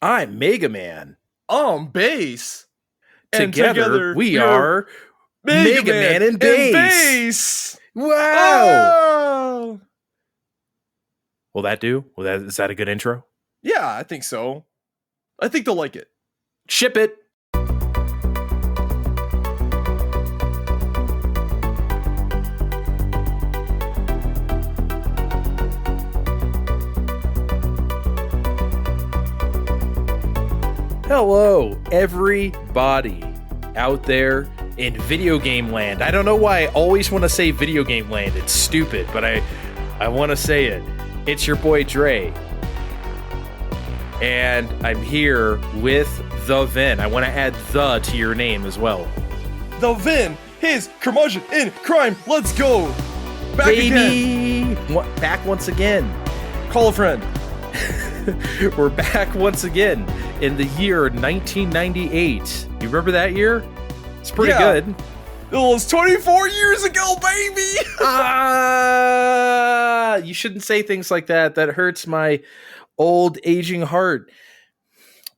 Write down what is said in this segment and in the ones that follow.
I'm Mega Man. I'm Bass. And Together we we're are Mega Man and Bass. Wow. Oh! Will that do? Is that a good intro? Yeah, I think so. I think they'll like it. Ship it. Hello, everybody out there in video game land. I don't know why I always want to say video game land. It's stupid, but I want to say it. It's your boy Dre. And I'm here with the Vin. I want to add the to your name as well. The Vin, his curmudgeon in crime. Let's go. Back Baby! again. Back once again. Call a friend. We're back once again in the year 1998. You remember that year? It's pretty good. It was 24 years ago, baby! You shouldn't say things like that. That hurts my old aging heart.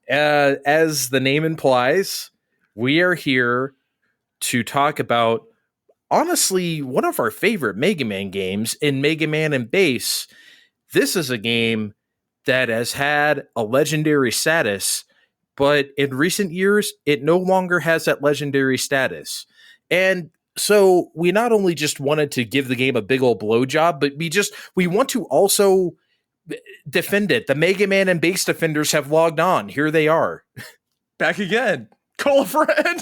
As the name implies, we are here to talk about, honestly, one of our favorite Mega Man games in Mega Man and Bass. This is a game that has had a legendary status, but in recent years, it no longer has that legendary status. And so we not only just wanted to give the game a big old blowjob, but we want to also defend it. The Mega Man and Bass defenders have logged on. Here they are. Back again. Call a friend.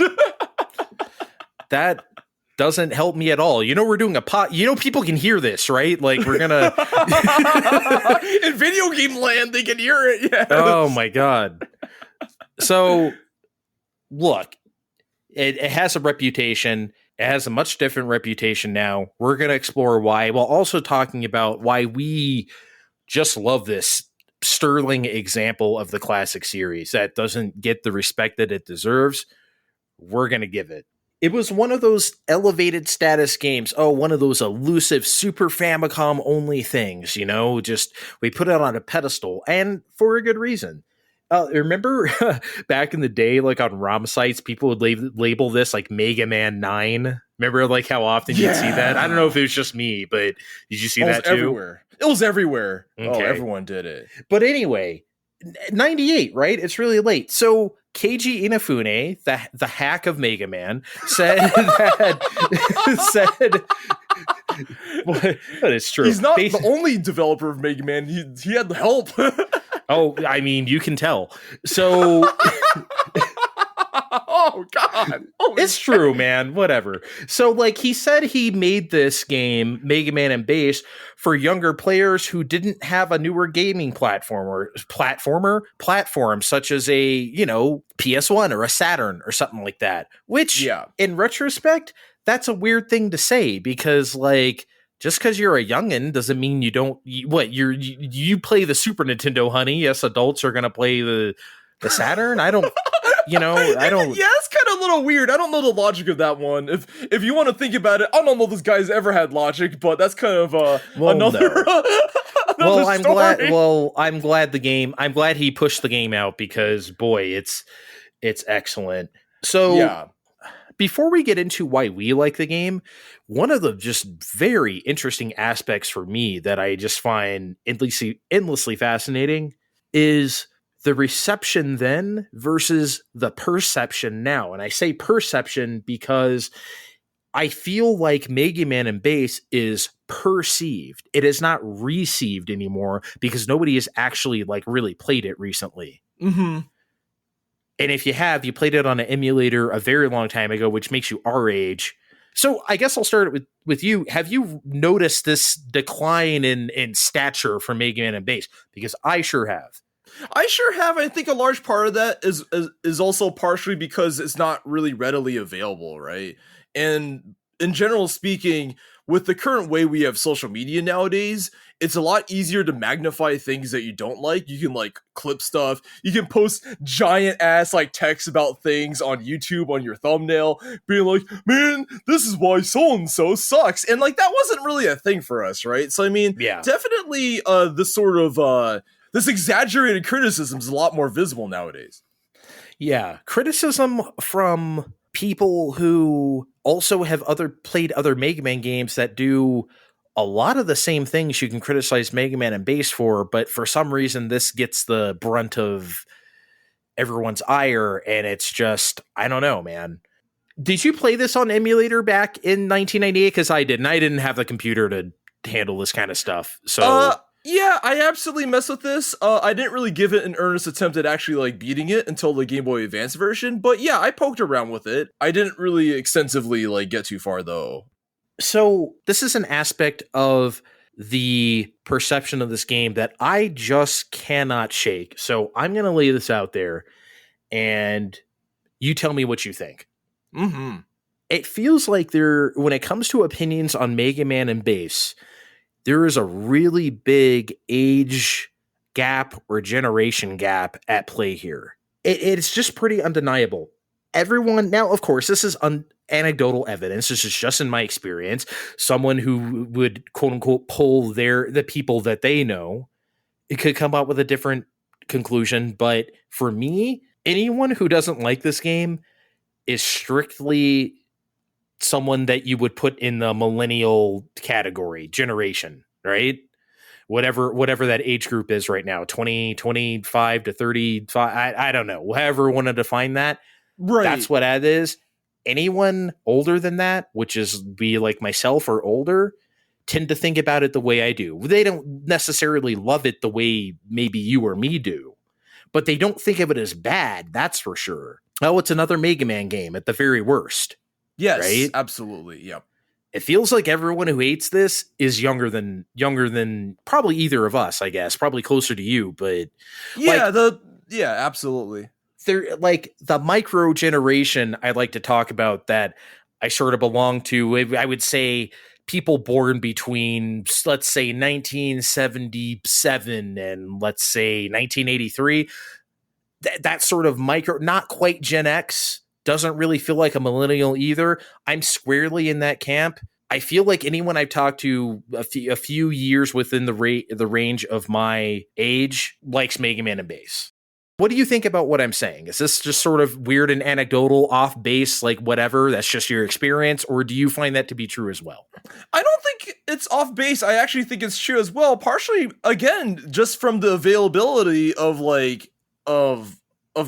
That doesn't help me at all. You know, we're doing a pot. You know, people can hear this, right? Like, we're gonna in video game land, they can hear it. Yes. Oh my god. So, look, it has a reputation. It has a much different reputation now. We're gonna explore why, while also talking about why we just love this sterling example of the classic series that doesn't get the respect that it deserves. We're gonna give it. It was one of those elevated status games. Oh, one of those elusive Super Famicom only things, you know, just we put it on a pedestal, and for a good reason. Remember back in the day, like on ROM sites, people would label this like Mega Man 9. Remember like how often you'd see that? I don't know if it was just me, but did you see that too? Everywhere. It was everywhere. Okay. Oh, everyone did it. But anyway, 98, right? It's really late. So Keiji Inafune, the hack of Mega Man, said that is true. He's not the only developer of Mega Man. He had help. Oh, I mean, you can tell. So oh god. It's true, man. Whatever. So like he said he made this game, Mega Man and Bass, for younger players who didn't have a newer gaming platform such as a, you know, PS1 or a Saturn or something like that. Which in retrospect, that's a weird thing to say because like just because you're a youngin' doesn't mean you play the Super Nintendo, honey. Yes, adults are gonna play the Saturn. I don't. Yeah, it's kind of a little weird. I don't know the logic of that one. If you want to think about it, I don't know if this guy's ever had logic, but that's kind of another. Well, I'm glad. Well, I'm glad he pushed the game out because boy, it's excellent. So before we get into why we like the game, one of the just very interesting aspects for me that I just find endlessly fascinating is the reception then versus the perception now. And I say perception because I feel like Mega Man and Bass is perceived. It is not received anymore because nobody has actually like really played it recently. Mm-hmm. And if you have, you played it on an emulator a very long time ago, which makes you our age. So I guess I'll start with you. Have you noticed this decline in stature for Mega Man and Bass? Because I sure have. I sure have. I think a large part of that is also partially because it's not really readily available, right? And in general speaking, with the current way we have social media nowadays, it's a lot easier to magnify things that you don't like. You can like clip stuff. You can post giant ass like text about things on YouTube on your thumbnail, being like, man, this is why so-and-so sucks. And like, that wasn't really a thing for us, right? So, I mean, definitely this sort of this exaggerated criticism is a lot more visible nowadays. Yeah, criticism from people who also have played other Mega Man games that do a lot of the same things you can criticize Mega Man and Bass for, but for some reason this gets the brunt of everyone's ire, and it's just, I don't know, man. Did you play this on emulator back in 1998? Because I didn't. I didn't have the computer to handle this kind of stuff. So yeah, I absolutely mess with this. I didn't really give it an earnest attempt at actually like beating it until the Game Boy Advance version. But yeah, I poked around with it. I didn't really extensively like get too far though. So this is an aspect of the perception of this game that I just cannot shake. So I'm going to lay this out there, and you tell me what you think. Mm-hmm. It feels like when it comes to opinions on Mega Man and Bass, there is a really big age gap or generation gap at play here. It's just pretty undeniable. Everyone, now, of course, this is anecdotal evidence. This is just in my experience. Someone who would, quote unquote, poll the people that they know, it could come out with a different conclusion. But for me, anyone who doesn't like this game is strictly someone that you would put in the millennial category, generation, right? Whatever that age group is right now, 25 to 35, I don't know, however you want to define that. Right. That's what that is. Anyone older than that, which is be like myself or older, tend to think about it the way I do. They don't necessarily love it the way maybe you or me do, but they don't think of it as bad. That's for sure. Oh, it's another Mega Man game at the very worst. Yes, right? Absolutely. Yep. It feels like everyone who hates this is younger than probably either of us, I guess. Probably closer to you, but yeah, absolutely. They're like the micro generation I like to talk about that I sort of belong to. I would say people born between, let's say, 1977 and let's say 1983. That sort of micro, not quite Gen X, doesn't really feel like a millennial either. I'm squarely in that camp. I feel like anyone I've talked to a few years within the range of my age likes Mega Man and Bass. What do you think about what I'm saying? Is this just sort of weird and anecdotal, off base, like whatever, that's just your experience, or do you find that to be true as well? I don't think it's off base. I actually think it's true as well. Partially, again, just from the availability of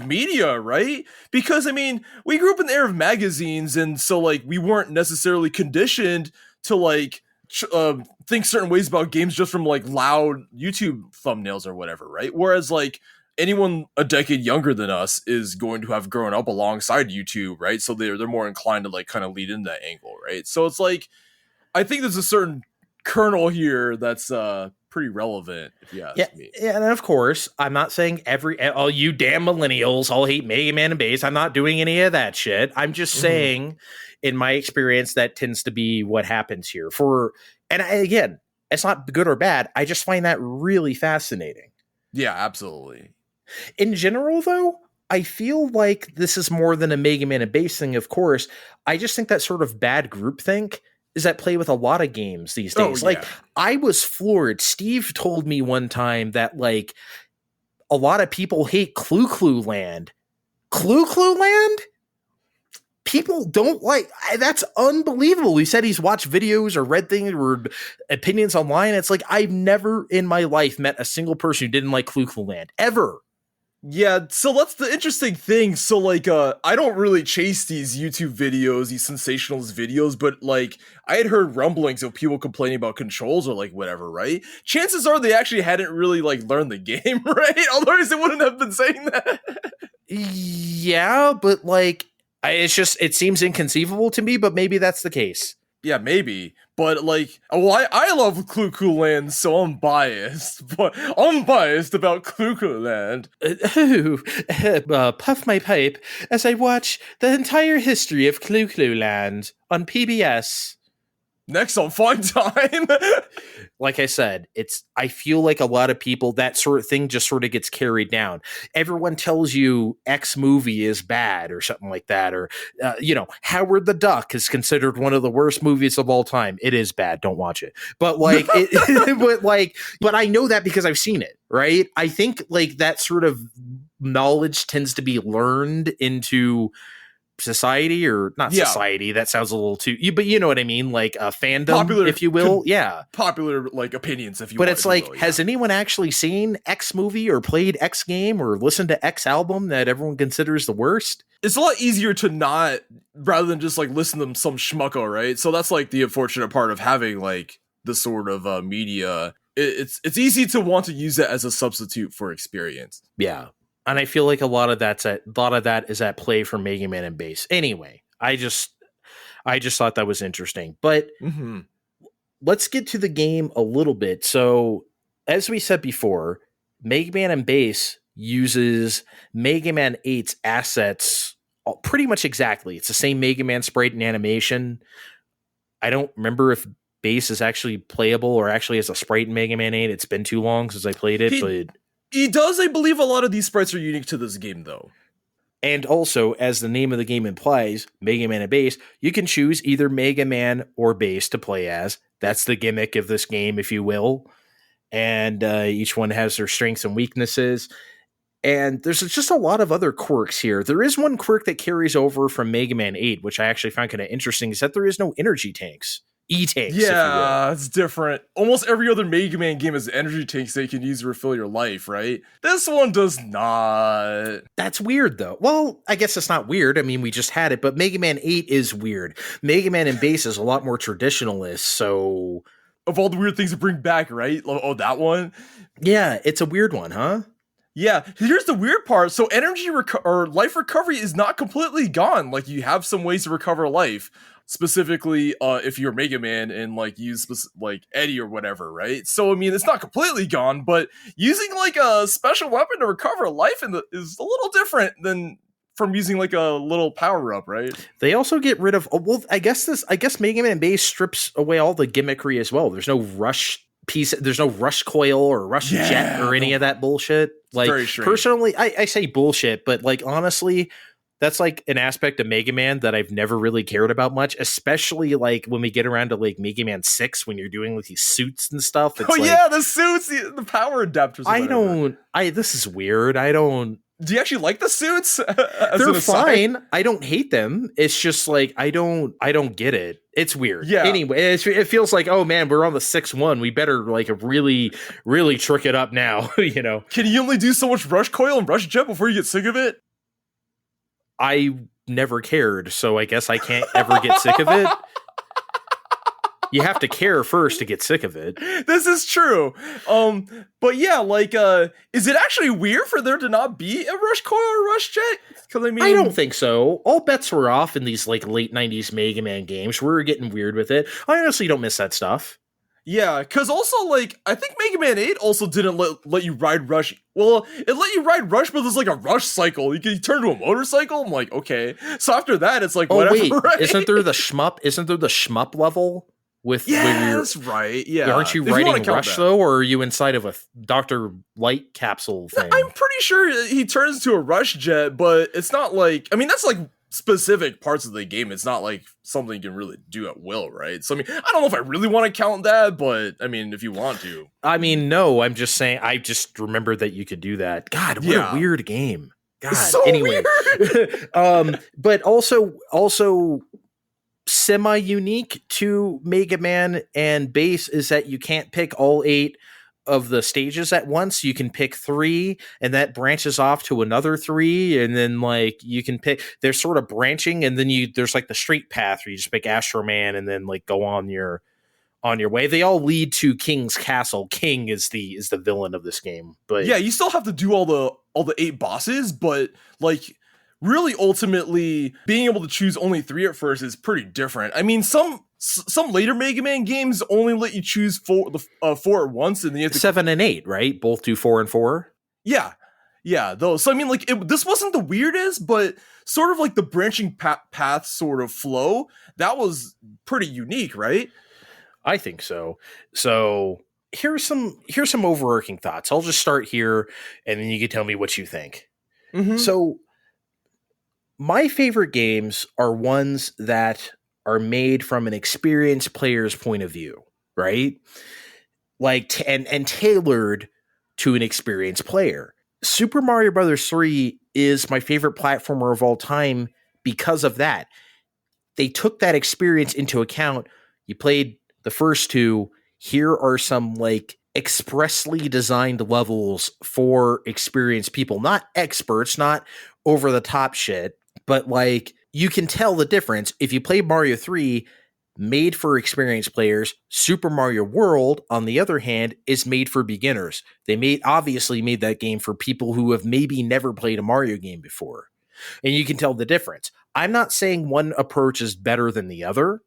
media, right? Because I mean, we grew up in the era of magazines, and so like we weren't necessarily conditioned to like think certain ways about games just from like loud YouTube thumbnails or whatever, right? Whereas like anyone a decade younger than us is going to have grown up alongside YouTube, right? So they're more inclined to like kind of lead in that angle, right? So it's like I think there's a certain kernel here that's pretty relevant, if you ask me. Yeah, and of course, I'm not saying all you damn millennials all hate Mega Man and Bass. I'm not doing any of that shit. I'm just saying, in my experience, that tends to be what happens here. Again, it's not good or bad. I just find that really fascinating. Yeah, absolutely. In general, though, I feel like this is more than a Mega Man and Bass thing, of course. I just think that sort of bad groupthink is at play with a lot of games these days. Oh, yeah. Like, I was floored. Steve told me one time that, like, a lot of people hate Clu Land. Clu Land? People don't like, that's unbelievable. He said he's watched videos or read things or opinions online. It's like, I've never in my life met a single person who didn't like Clu Land, ever. Yeah, so that's the interesting thing. So like I don't really chase these YouTube videos, these sensationalist videos, but like I had heard rumblings of people complaining about controls or like whatever, right? Chances are they actually hadn't really like learned the game, right? Otherwise they wouldn't have been saying that. Yeah, but like it seems inconceivable to me, but maybe that's the case. Yeah, maybe. But like, well, I love Clu Land, so I'm biased. But I'm biased about Clu Land. Puff my pipe as I watch the entire history of Clu Land on PBS. Next on Fun Time. Like I said, I feel like a lot of people, that sort of thing just sort of gets carried down. Everyone tells you X movie is bad or something like that. Or, Howard the Duck is considered one of the worst movies of all time. It is bad. Don't watch it. But like, but I know that because I've seen it. right? I think like that sort of knowledge tends to be learned into society, or not Yeah, society. That sounds a little too, but you know what I mean? Like a fandom, popular if you will. Yeah. popular like opinions, if you But want, it's if you like, will, has yeah. anyone actually seen X movie or played X game or listened to X album that everyone considers the worst? It's a lot easier to not, rather than just like listen to some schmucko, right? So that's like the unfortunate part of having like this sort of media. It's easy to want to use it as a substitute for experience. Yeah. And I feel like a lot of that is at play for Mega Man and Bass. Anyway, I just thought that was interesting. But Mm-hmm. let's get to the game a little bit. So, as we said before, Mega Man and Bass uses Mega Man 8's assets pretty much exactly. It's the same Mega Man sprite and animation. I don't remember if Bass is actually playable or actually has a sprite in Mega Man 8. It's been too long since I played it, but He does, I believe, a lot of these sprites are unique to this game, though. and also, as the name of the game implies, Mega Man and Bass, you can choose either Mega Man or Bass to play as. That's the gimmick of this game, if you will. And each one has their strengths and weaknesses. And there's just a lot of other quirks here. There is one quirk that carries over from Mega Man 8, which I actually found kind of interesting, is that there is no energy tanks. E-tanks, if you will. Yeah, it's different. Almost every other Mega Man game has energy tanks that you can use to refill your life, right? This one does not. That's weird, though. Well, I guess it's not weird. I mean, we just had it, but Mega Man 8 is weird. Mega Man and Bass is a lot more traditionalist, so... Of all the weird things to bring back, right? Oh, that one? Yeah, it's a weird one, huh? Yeah, here's the weird part. So energy or life recovery is not completely gone. Like, you have some ways to recover life. Specifically, if you're Mega Man and like use like Eddie or whatever, right? So I mean, it's not completely gone, but using like a special weapon to recover life is a little different than from using like a little power up, right? They also get rid of I guess Mega Man Bass strips away all the gimmickry as well. There's no rush piece, there's no rush coil or rush jet or any of that bullshit. Like, personally, I say bullshit, but like honestly, that's like an aspect of Mega Man that I've never really cared about much, especially like when we get around to like Mega Man 6 when you're doing like these suits and stuff. It's the suits, the power adapters. This is weird. I don't. Do you actually like the suits? They're fine. I don't hate them. It's just like I don't get it. It's weird. Yeah. Anyway, it feels like, oh man, we're on the 6-1. We better like really, really trick it up now. You know? Can you only do so much rush coil and rush jet before you get sick of it? I never cared, so I guess I can't ever get sick of it. You have to care first to get sick of it. This is true. But yeah, like, is it actually weird for there to not be a rush coil or rush jet? Because I don't think so. All bets were off in these like late 90s Mega Man games. We were getting weird with it. I honestly don't miss that stuff. Yeah, because also, like, I think Mega Man 8 also didn't let you ride Rush. Well, it let you ride Rush, but there's like a Rush cycle. You can turn to a motorcycle. I'm like, okay. So after that, it's like, whatever. Wait, right? Isn't there the shmup level? That's right. Yeah. Aren't you riding Rush, though, or are you inside of a Dr. Light capsule thing? I'm pretty sure he turns to a Rush jet, but it's not like, I mean, that's like specific parts of the game. It's not like something you can really do at will, right? So I mean, I don't know if I really want to count that, but I mean, if you want to. I mean, no, I'm just saying, I just remembered that you could do that. God, what a weird game. God, so anyway. Weird. But also semi-unique to Mega Man and Bass is that you can't pick all 8 of the stages at once. You can pick 3, and that branches off to another 3, and then like you can pick, they're sort of branching, and then there's like the straight path where you just pick Astro Man and then like go on your way. They all lead to King's Castle. King is the villain of this game. But yeah, you still have to do all the 8 bosses, but like really ultimately being able to choose only 3 at first is pretty different. I mean, some later Mega Man games only let you choose 4 at once, and then you have to 7 and 8, right? Both do 4 and 4. Yeah, though. So I mean, like, this wasn't the weirdest, but sort of like the branching path sort of flow. That was pretty unique, right? I think so. So here's some overarching thoughts. I'll just start here, and then you can tell me what you think. Mm-hmm. So my favorite games are ones that are made from an experienced player's point of view, right? Like, and tailored to an experienced player. Super Mario Brothers 3 is my favorite platformer of all time because of that. They took that experience into account. You played the first two. Here are some like expressly designed levels for experienced people, not experts, not over the top shit, but like you can tell the difference. If you play Mario 3, made for experienced players, Super Mario World, on the other hand, is made for beginners. They obviously made that game for people who have maybe never played a Mario game before. And you can tell the difference. I'm not saying one approach is better than the other.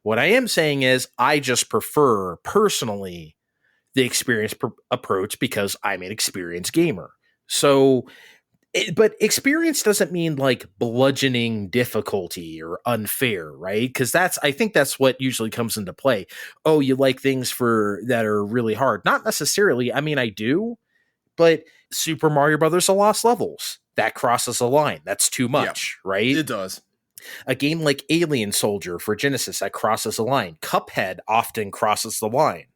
What I am saying is I just prefer personally the experience approach because I'm an experienced gamer. So, but experience doesn't mean like bludgeoning difficulty or unfair, right? Because I think that's what usually comes into play. Oh, you like things that are really hard. Not necessarily. I mean, I do, but Super Mario Brothers: The Lost Levels, that crosses a line. That's too much, right? It does. A game like Alien Soldier for Genesis, that crosses a line. Cuphead often crosses the line,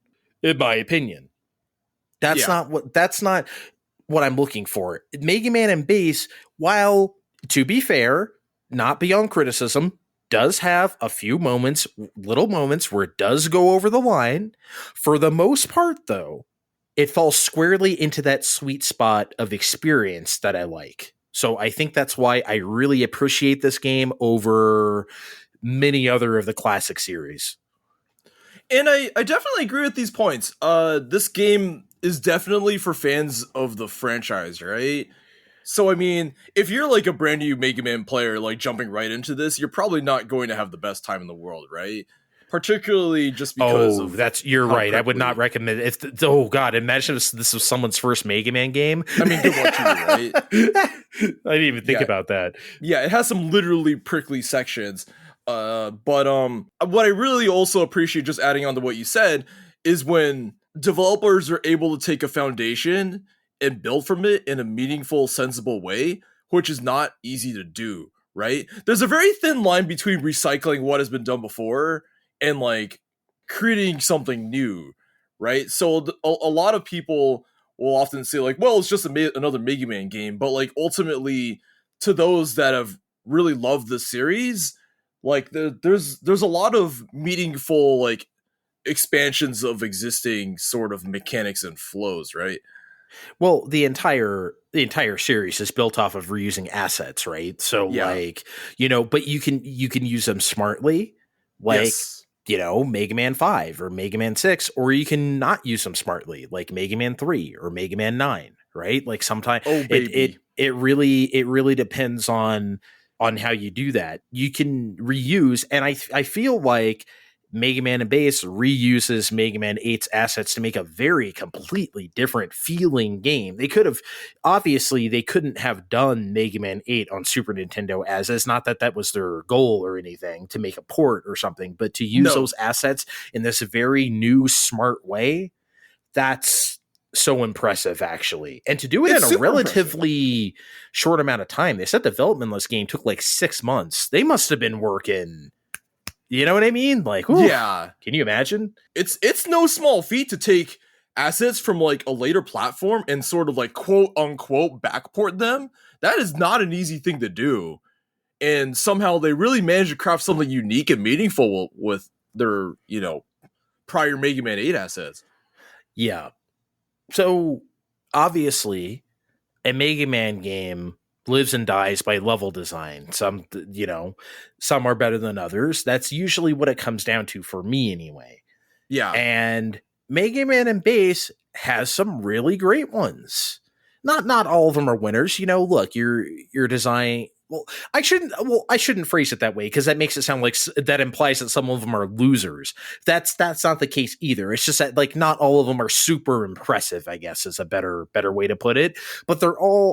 in my opinion. That's not what I'm looking for. Mega Man and Bass, while to be fair, not beyond criticism, does have a few moments, little moments where it does go over the line. For the most part, though, it falls squarely into that sweet spot of experience that I like. So I think that's why I really appreciate this game over many other of the classic series. And I definitely agree with these points. This game is definitely for fans of the franchise, right? So, I mean, if you're like a brand new Mega Man player, like jumping right into this, you're probably not going to have the best time in the world, right? Particularly just because you're right. I would not recommend it. Oh God, imagine if this was someone's first Mega Man game. I mean, good luck to you, right? I didn't even think about that. Yeah, it has some literally prickly sections. But what I really also appreciate, just adding on to what you said, is when developers are able to take a foundation and build from it in a meaningful, sensible way, which is not easy to do, right? There's a very thin line between recycling what has been done before and like creating something new, right? So a lot of people will often say like, well, it's just another Mega Man game, but like ultimately to those that have really loved the series, like there's a lot of meaningful like expansions of existing sort of mechanics and flows, right? Well, the entire series is built off of reusing assets, right? So like, but you can use them smartly, like Mega Man 5 or Mega Man 6, or you can not use them smartly, like Mega Man 3 or Mega Man 9, right? Like sometimes it really depends on how you do that. You can reuse, and I feel like Mega Man and Bass reuses Mega Man 8's assets to make a very completely different feeling game. They couldn't have done Mega Man 8 on Super Nintendo as is, not that was their goal or anything to make a port or something, but to use those assets in this very new smart way, that's so impressive, actually. And to do it in a relatively short amount of time. They said development of this game took like 6 months. They must have been working. You know what I mean? Like, oof, yeah. Can you imagine? It's no small feat to take assets from like a later platform and sort of like quote unquote backport them. That is not an easy thing to do. And somehow they really managed to craft something unique and meaningful with their, prior Mega Man 8 assets. Yeah. So obviously a Mega Man game lives and dies by level design. Some are better than others. That's usually what it comes down to for me anyway. Yeah. And Mega Man and Bass has some really great ones. Not all of them are winners. Look, your design. I shouldn't phrase it that way because that makes it sound like that implies that some of them are losers. That's not the case either. It's just that like not all of them are super impressive, I guess is a better way to put it. But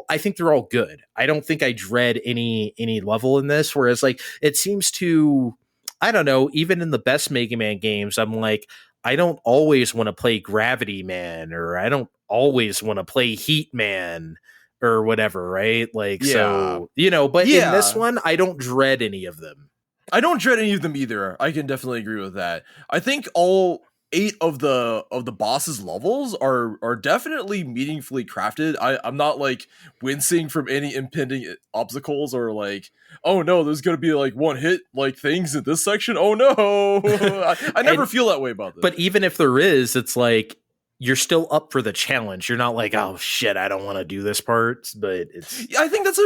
I think they're all good. I don't think I dread any level in this. Whereas like it seems to, I don't know, even in the best Mega Man games, I'm like, I don't always want to play Gravity Man, or I don't always want to play Heat Man, or whatever, right? Like, so, but in this one, I don't dread any of them. I don't dread any of them either. I can definitely agree with that. I think all 8 of the boss's levels are definitely meaningfully crafted. I'm not like wincing from any impending obstacles or like, oh no, there's gonna be like one hit like things in this section. Oh no, I never feel that way about this. But even if there is, it's like you're still up for the challenge. You're not like, oh shit, I don't want to do this part. But it's, I think that's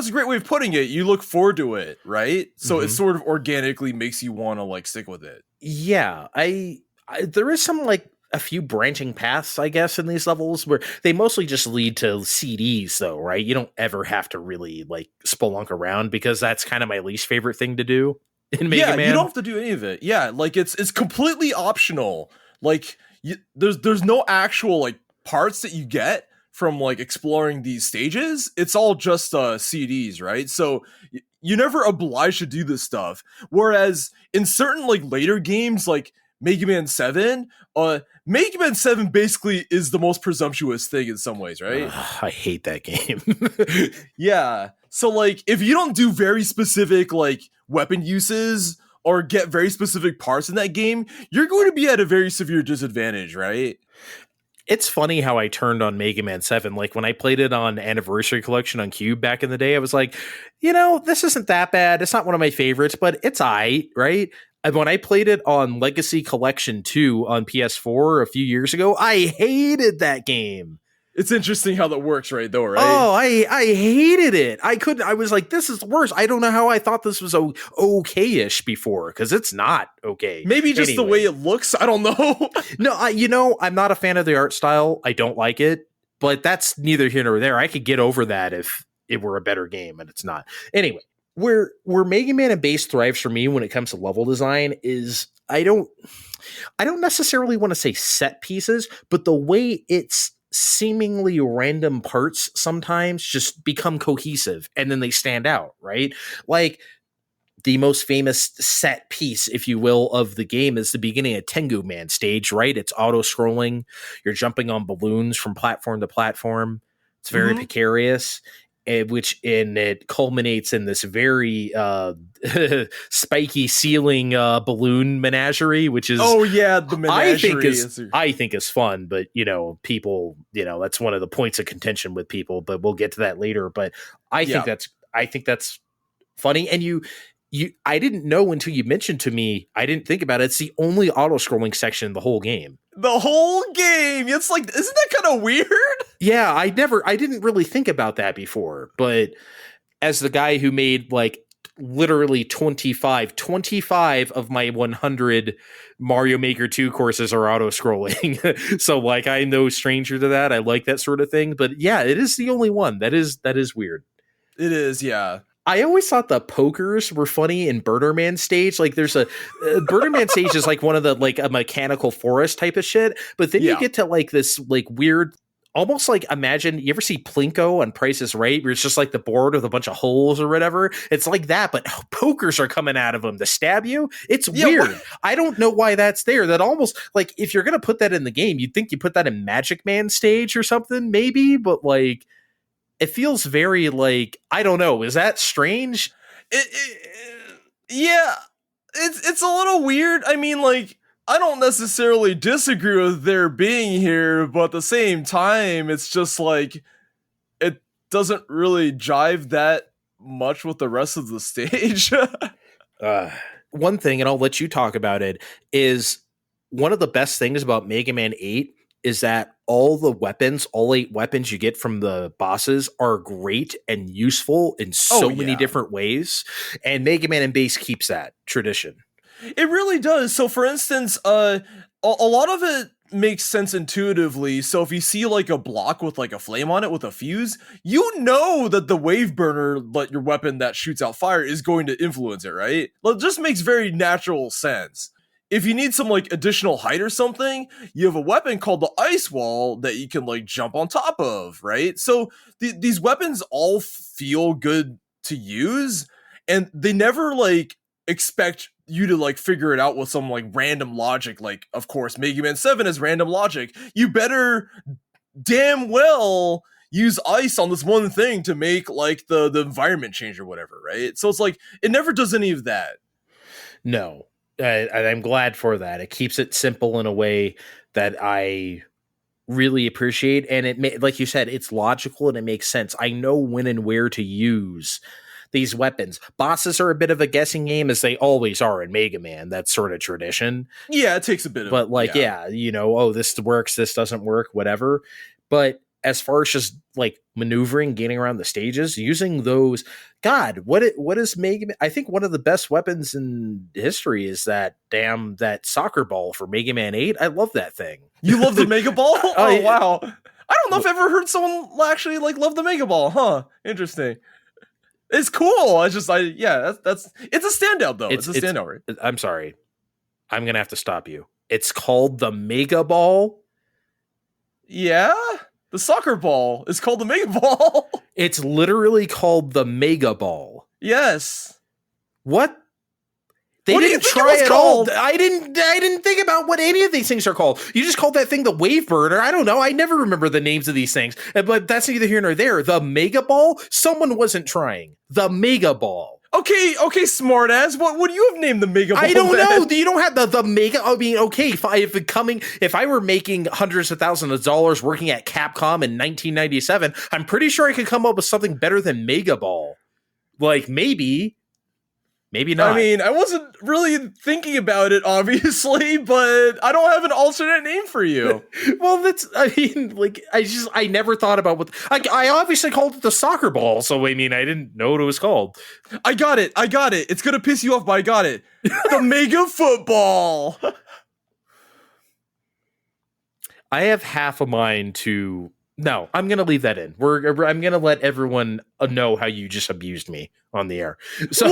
a great way of putting it. You look forward to it, right? So it sort of organically makes you want to like stick with it. Yeah, I there is some like a few branching paths, I guess, in these levels where they mostly just lead to CDs, though, right? You don't ever have to really like spelunk around, because that's kind of my least favorite thing to do in Mega Man. You don't have to do any of it. Yeah, like it's completely optional. Like there's no actual like parts that you get from like exploring these stages. It's all just CDs, right? So you're never obliged to do this stuff. Whereas in certain like later games, like Mega Man 7, Mega Man 7 basically is the most presumptuous thing in some ways, right? I hate that game. Yeah. So like if you don't do very specific like weapon uses or get very specific parts in that game, you're going to be at a very severe disadvantage, right? It's funny how I turned on Mega Man 7. Like when I played it on Anniversary Collection on Cube back in the day, I was like, this isn't that bad. It's not one of my favorites, but it's aight, right? And when I played it on Legacy Collection 2 on PS4 a few years ago, I hated that game. It's interesting how that works, right, though, right? Oh, I hated it. I was like, this is worse. I don't know how I thought this was okay-ish before, because it's not okay. Maybe just the way it looks. I don't know. No, I'm not a fan of the art style. I don't like it, but that's neither here nor there. I could get over that if it were a better game, and it's not. Anyway, where Mega Man and Bass thrives for me when it comes to level design is I don't necessarily want to say set pieces, but the way it's seemingly random parts sometimes just become cohesive and then they stand out, right? Like the most famous set piece, if you will, of the game is the beginning of Tengu Man stage, right? It's auto-scrolling. You're jumping on balloons from platform to platform. It's very precarious. It culminates in this very spiky ceiling balloon menagerie, which is the menagerie I think is fun, but people, that's one of the points of contention with people, but we'll get to that later. But I think that's funny, and I didn't know until you mentioned to me. I didn't think about it. It's the only auto-scrolling section in the whole game. The whole game. It's like, isn't that kind of weird? Yeah, I didn't really think about that before, but as the guy who made like literally 25 of my 100 Mario Maker 2 courses are auto-scrolling. So like I'm no stranger to that. I like that sort of thing, but yeah, it is the only one. That is weird. It is, yeah. I always thought the pokers were funny in Birderman stage. Like there's a Birderman stage is like one of the like a mechanical forest type of shit. But then you get to like this like weird, almost like imagine you ever see Plinko on Price is Right, where it's just like the board with a bunch of holes or whatever. It's like that, but pokers are coming out of them to stab you. It's weird. I don't know why that's there. That almost like if you're gonna put that in the game, you'd think you put that in Magic Man stage or something, maybe. But like, it feels very like, I don't know. Is that strange? Yeah, it's a little weird. I mean, like, I don't necessarily disagree with their being here, but at the same time, it's just like, it doesn't really jive that much with the rest of the stage. One thing, and I'll let you talk about it, is one of the best things about Mega Man 8 is that all 8 weapons you get from the bosses are great and useful in so many different ways. And Mega Man and Bass keeps that tradition. It really does. So for instance, a lot of it makes sense intuitively. So if you see like a block with like a flame on it with a fuse, you know that the wave burner, like your weapon that shoots out fire, is going to influence it, right? It just makes very natural sense. If you need some like additional height or something, you have a weapon called the ice wall that you can like jump on top of, right? So these weapons all feel good to use, and they never like expect you to like figure it out with some like random logic. Like, of course, Mega Man 7 is random logic. You better damn well use ice on this one thing to make like the environment change or whatever, right? So it's like, it never does any of that. No. And I'm glad for that. It keeps it simple in a way that I really appreciate, and like you said, it's logical and it makes sense. I know when and where to use these weapons. Bosses are a bit of a guessing game, as they always are in Mega Man. That's sort of tradition. Yeah, it takes a bit of, but like, yeah, oh, this works, this doesn't work, whatever. But as far as just like maneuvering, getting around the stages, using those, God, what is Mega Man? I think one of the best weapons in history is that soccer ball for Mega Man 8. I love that thing. You love the Mega Ball? Oh, wow. I don't know if I've ever heard someone actually like love the Mega Ball, huh? Interesting. It's cool. That's it's a standout though. It's a standout, right? I'm sorry. I'm gonna have to stop you. It's called the Mega Ball. Yeah, the soccer ball is called the Mega Ball. It's literally called the Mega Ball. Yes. What? They didn't try at all. I didn't think about what any of these things are called. You just called that thing the Wave Burner. I don't know. I never remember the names of these things. But that's neither here nor there. The Mega Ball? Someone wasn't trying. The Mega Ball. Okay, smartass. What would you have named the Mega Ball? I don't know. You don't have the Mega. I mean, okay, if I were making hundreds of thousands of dollars working at Capcom in 1997, I'm pretty sure I could come up with something better than Mega Ball. Like maybe not. I mean, I wasn't really thinking about it, obviously, but I don't have an alternate name for you. Well, I never thought about what I obviously called it the soccer ball. So, I mean, I didn't know what it was called. I got it. It's going to piss you off, but I got it. The Mega Football. I have half a mind to... No, I'm going to leave that in. I'm going to let everyone know how you just abused me on the air. So I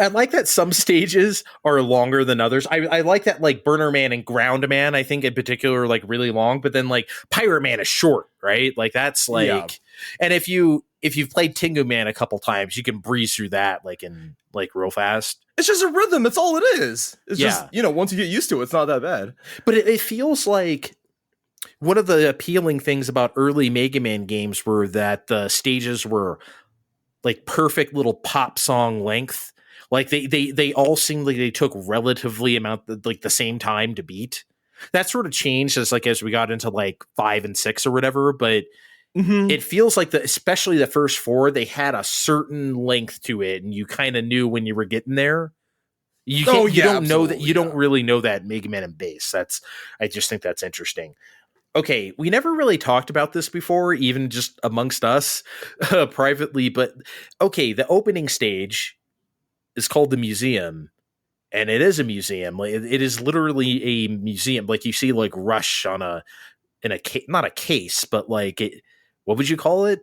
like that some stages are longer than others. I like that, like Burner Man and Ground Man, I think in particular, are like really long, but then like Pirate Man is short, right? Like that's like, yeah. And if you've played Tengu Man a couple times, you can breeze through that like in like real fast. It's just a rhythm. That's all it is. It's just, once you get used to it, it's not that bad. But it feels like one of the appealing things about early Mega Man games were that the stages were like perfect little pop song length. Like they all seemed like they took relatively the same time to beat. That sort of changed as we got into like 5 and 6 or whatever, but it feels like especially the first 4, they had a certain length to it, and you kind of knew when you were getting there. You don't know that. You don't really know that Mega Man and Bass. I just think that's interesting. Okay, we never really talked about this before, even just amongst us privately. But okay, the opening stage is called the Museum, and it is a museum. Like it is literally a museum. Like you see, like Rush on not a case, but like it. What would you call it?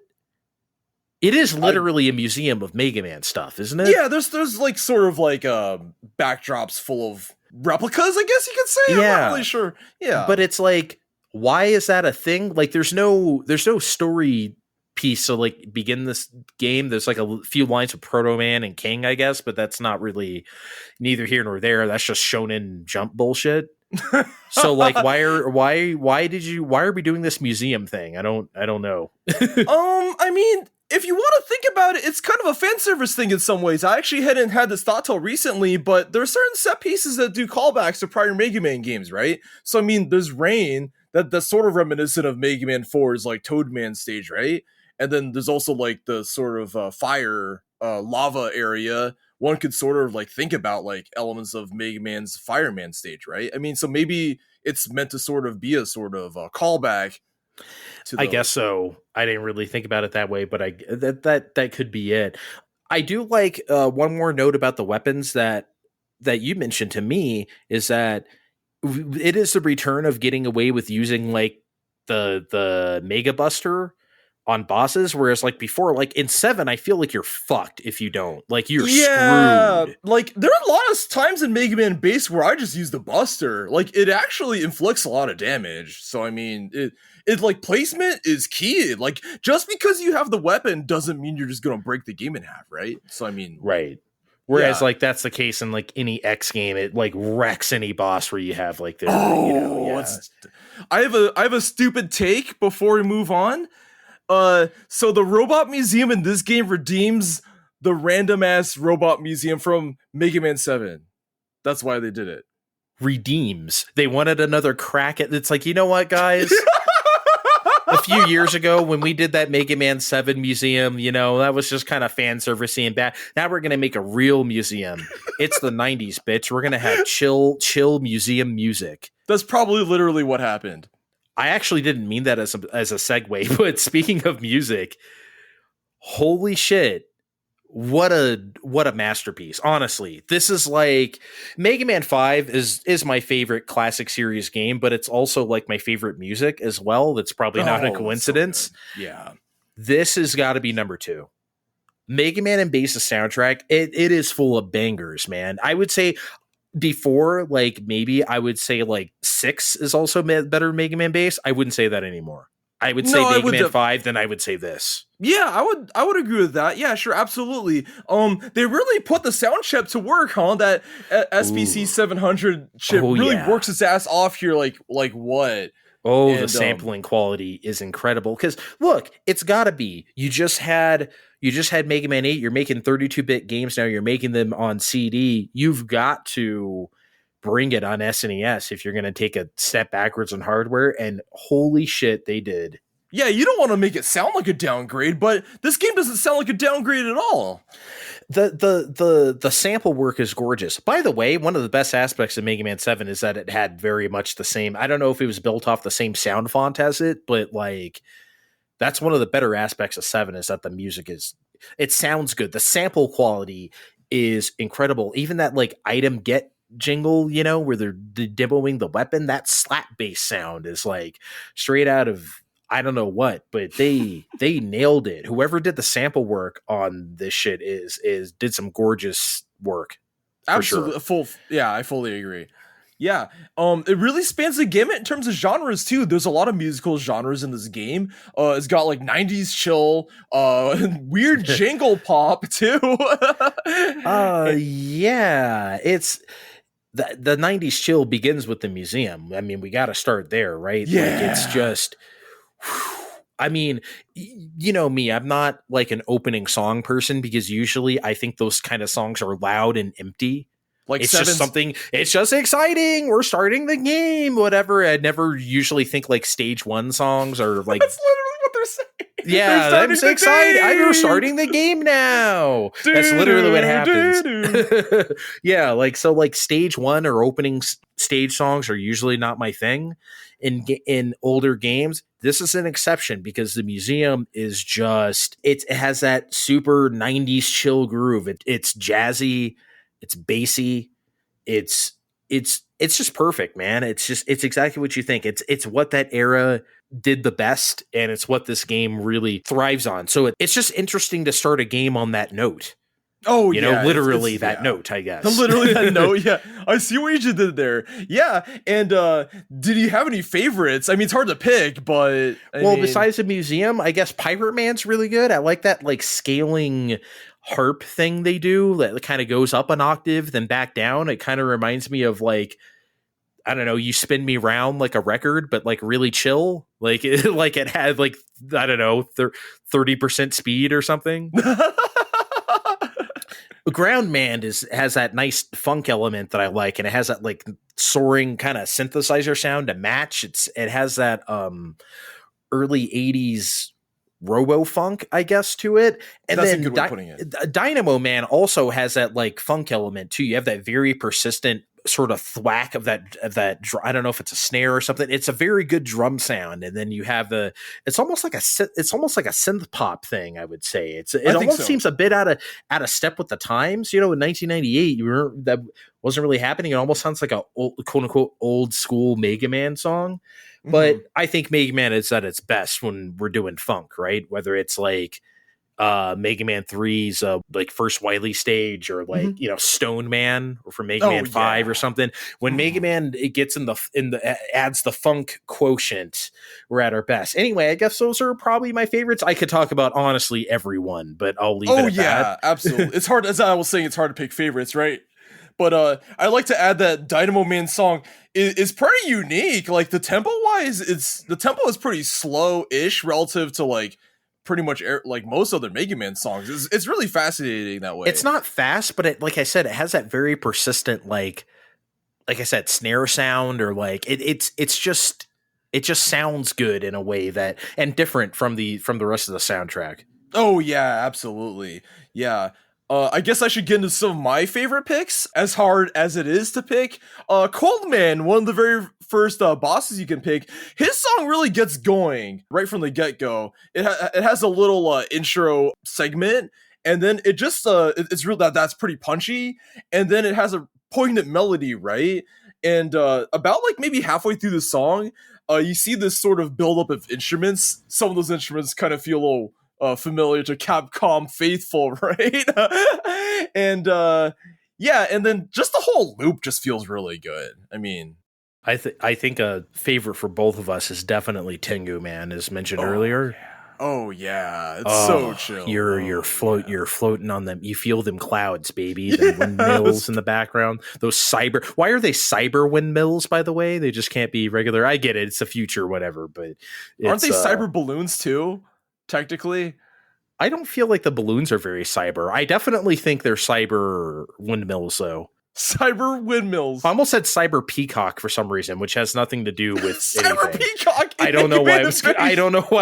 It is literally a museum of Mega Man stuff, isn't it? Yeah, there's like sort of like backdrops full of replicas, I guess you could say. Yeah. I'm not really sure. Yeah. But it's like, why is that a thing? Like there's no story piece to like begin this game. There's like a few lines of Proto Man and King, I guess, but that's not really neither here nor there. That's just Shonen Jump bullshit. So like why are we doing this museum thing? I don't know. I mean, if you want to think about it, it's kind of a fan service thing in some ways. I actually hadn't had this thought till recently, but there are certain set pieces that do callbacks to prior Mega Man games, right? So I mean, there's Rain that's sort of reminiscent of Mega Man 4's like Toadman stage, right? And then there's also like the sort of fire lava area. One could sort of like think about like elements of Mega Man's Fireman stage, right? I mean, so maybe it's meant to sort of be a sort of callback to I guess so. I didn't really think about it that way, but that could be it. I do like one more note about the weapons that you mentioned to me is that it is the return of getting away with using like the Mega Buster on bosses, whereas like before, like in 7, I feel like you're fucked if you don't. Like you're screwed. Like there are a lot of times in Mega Man Base where I just use the Buster. Like it actually inflicts a lot of damage. So I mean, it like placement is key. Like just because you have the weapon doesn't mean you're just gonna break the game in half, right? So I mean, right. Whereas like that's the case in like any X game, it like wrecks any boss where you have like the I have a stupid take before we move on. So the robot museum in this game redeems the random ass robot museum from Mega Man 7. That's why they did it. Redeems. They wanted another crack at it's like, you know what, guys? A few years ago when we did that Mega Man 7 museum, you know, that was just kind of fan servicey and bad. Now we're going to make a real museum. It's the 90s, bitch. We're going to have chill museum music. That's probably literally what happened. I actually didn't mean that as a segue, but speaking of music, holy shit. What a masterpiece. Honestly, this is like Mega Man 5 is my favorite classic series game, but it's also like my favorite music as well. That's probably not a coincidence. So yeah. This has got to be number 2. Mega Man and Bass's soundtrack, it is full of bangers, man. I would say before, like maybe I would say like 6 is also better than Mega Man Bass. I wouldn't say that anymore. I would say Mega Man 5, then I would say this. Yeah, I would agree with that. Yeah, sure, absolutely. They really put the sound chip to work, huh? That SPC 700 chip really works its ass off here. Like what? Oh, and the sampling quality is incredible. Because look, it's got to be. You just had Mega Man 8. You're making 32-bit games now. You're making them on CD. You've got to bring it on SNES if you're going to take a step backwards on hardware, and holy shit, they did. Yeah, you don't want to make it sound like a downgrade, but this game doesn't sound like a downgrade at all. The sample work is gorgeous. By the way, one of the best aspects of Mega Man 7 is that it had very much the same, I don't know if it was built off the same sound font as it, but like that's one of the better aspects of 7 is that the music it sounds good. The sample quality is incredible. Even that like item get jingle, you know, where they're demoing the weapon, that slap bass sound is like straight out of I don't know what, but they nailed it. Whoever did the sample work on this shit did some gorgeous work. Absolutely. Sure. Yeah, I fully agree. Yeah. It really spans the gamut in terms of genres too. There's a lot of musical genres in this game. It's got like 90s chill, weird jingle pop too. Yeah. It's the 90s chill begins with the museum. I mean, we got to start there, right? Yeah. Like it's just I mean, you know me, I'm not like an opening song person because usually I think those kind of songs are loud and empty. Like it's just something, it's just exciting. We're starting the game, whatever. I'd never usually think like stage 1 songs are like. That's literally what they're saying. Yeah, I'm so excited. We're starting the game now. That's literally what happens. Yeah, like so like stage 1 or opening stage songs are usually not my thing. In older games, this is an exception because the museum is just it has that super 90s chill groove. It's jazzy, it's bassy, it's just perfect, man. It's exactly what you think. It's what that era did the best, and it's what this game really thrives on. So it's just interesting to start a game on that note. Oh, you know, literally that note, I guess. Literally that note, yeah. I see what you just did there. Yeah, and did you have any favorites? I mean, it's hard to pick, but... besides the museum, I guess Pirate Man's really good. I like that, like, scaling harp thing they do that kind of goes up an octave, then back down. It kind of reminds me of, like, I don't know, You Spin Me Round like a record, but, like, really chill. Like, it had, like, I don't know, 30% speed or something. Ground Man has that nice funk element that I like, and it has that like soaring kind of synthesizer sound to match. It has that early 80s robo funk, I guess, to it. And that's then a good way of putting it. Dynamo Man also has that like funk element too. You have that very persistent sort of thwack of that I don't know if it's a snare or something. It's a very good drum sound, and then you have it's almost like a synth pop thing. I would say it almost seems a bit out of step with the times. You know, in 1998, that wasn't really happening. It almost sounds like a quote unquote old school Mega Man song. But I think Mega Man is at its best when we're doing funk, right? Whether it's like Mega Man 3's like first Wily stage, or like you know, Stone Man, or from Mega Man 5 or something. When Mega Man it gets in the adds the funk quotient, we're at our best. Anyway, I guess those are probably my favorites. I could talk about honestly everyone, but I'll leave it at that. Absolutely. It's hard, as I was saying, it's hard to pick favorites, right? But I like to add that Dynamo Man song is pretty unique. Like the tempo wise, the tempo is pretty slow-ish relative to like pretty much like most other Mega Man songs. It's really fascinating that way. It's not fast, but like I said, it has that very persistent, like I said, snare sound, or like it just sounds good in a way that, and different from the rest of the soundtrack. Oh yeah, absolutely. Yeah. I guess I should get into some of my favorite picks, as hard as it is to pick. Cold Man, one of the very first bosses you can pick, his song really gets going right from the get-go. It has a little intro segment, and then it just it's real that's pretty punchy, and then it has a poignant melody, right? And about like maybe halfway through the song, you see this sort of buildup of instruments. Some of those instruments kind of feel a little familiar to Capcom faithful, right? And yeah, and then just the whole loop just feels really good. I mean, I think a favorite for both of us is definitely Tengu Man, as mentioned earlier. Yeah. Oh yeah, it's so chill. You're floating on them. You feel them clouds, baby. The windmills in the background. Those cyber. Why are they cyber windmills? By the way, they just can't be regular. I get it. It's the future, whatever. But aren't they cyber balloons too? Technically, I don't feel like the balloons are very cyber. I definitely think they're cyber windmills, though. Cyber windmills. I almost said cyber peacock for some reason, which has nothing to do with cyber anything. Peacock. I don't know why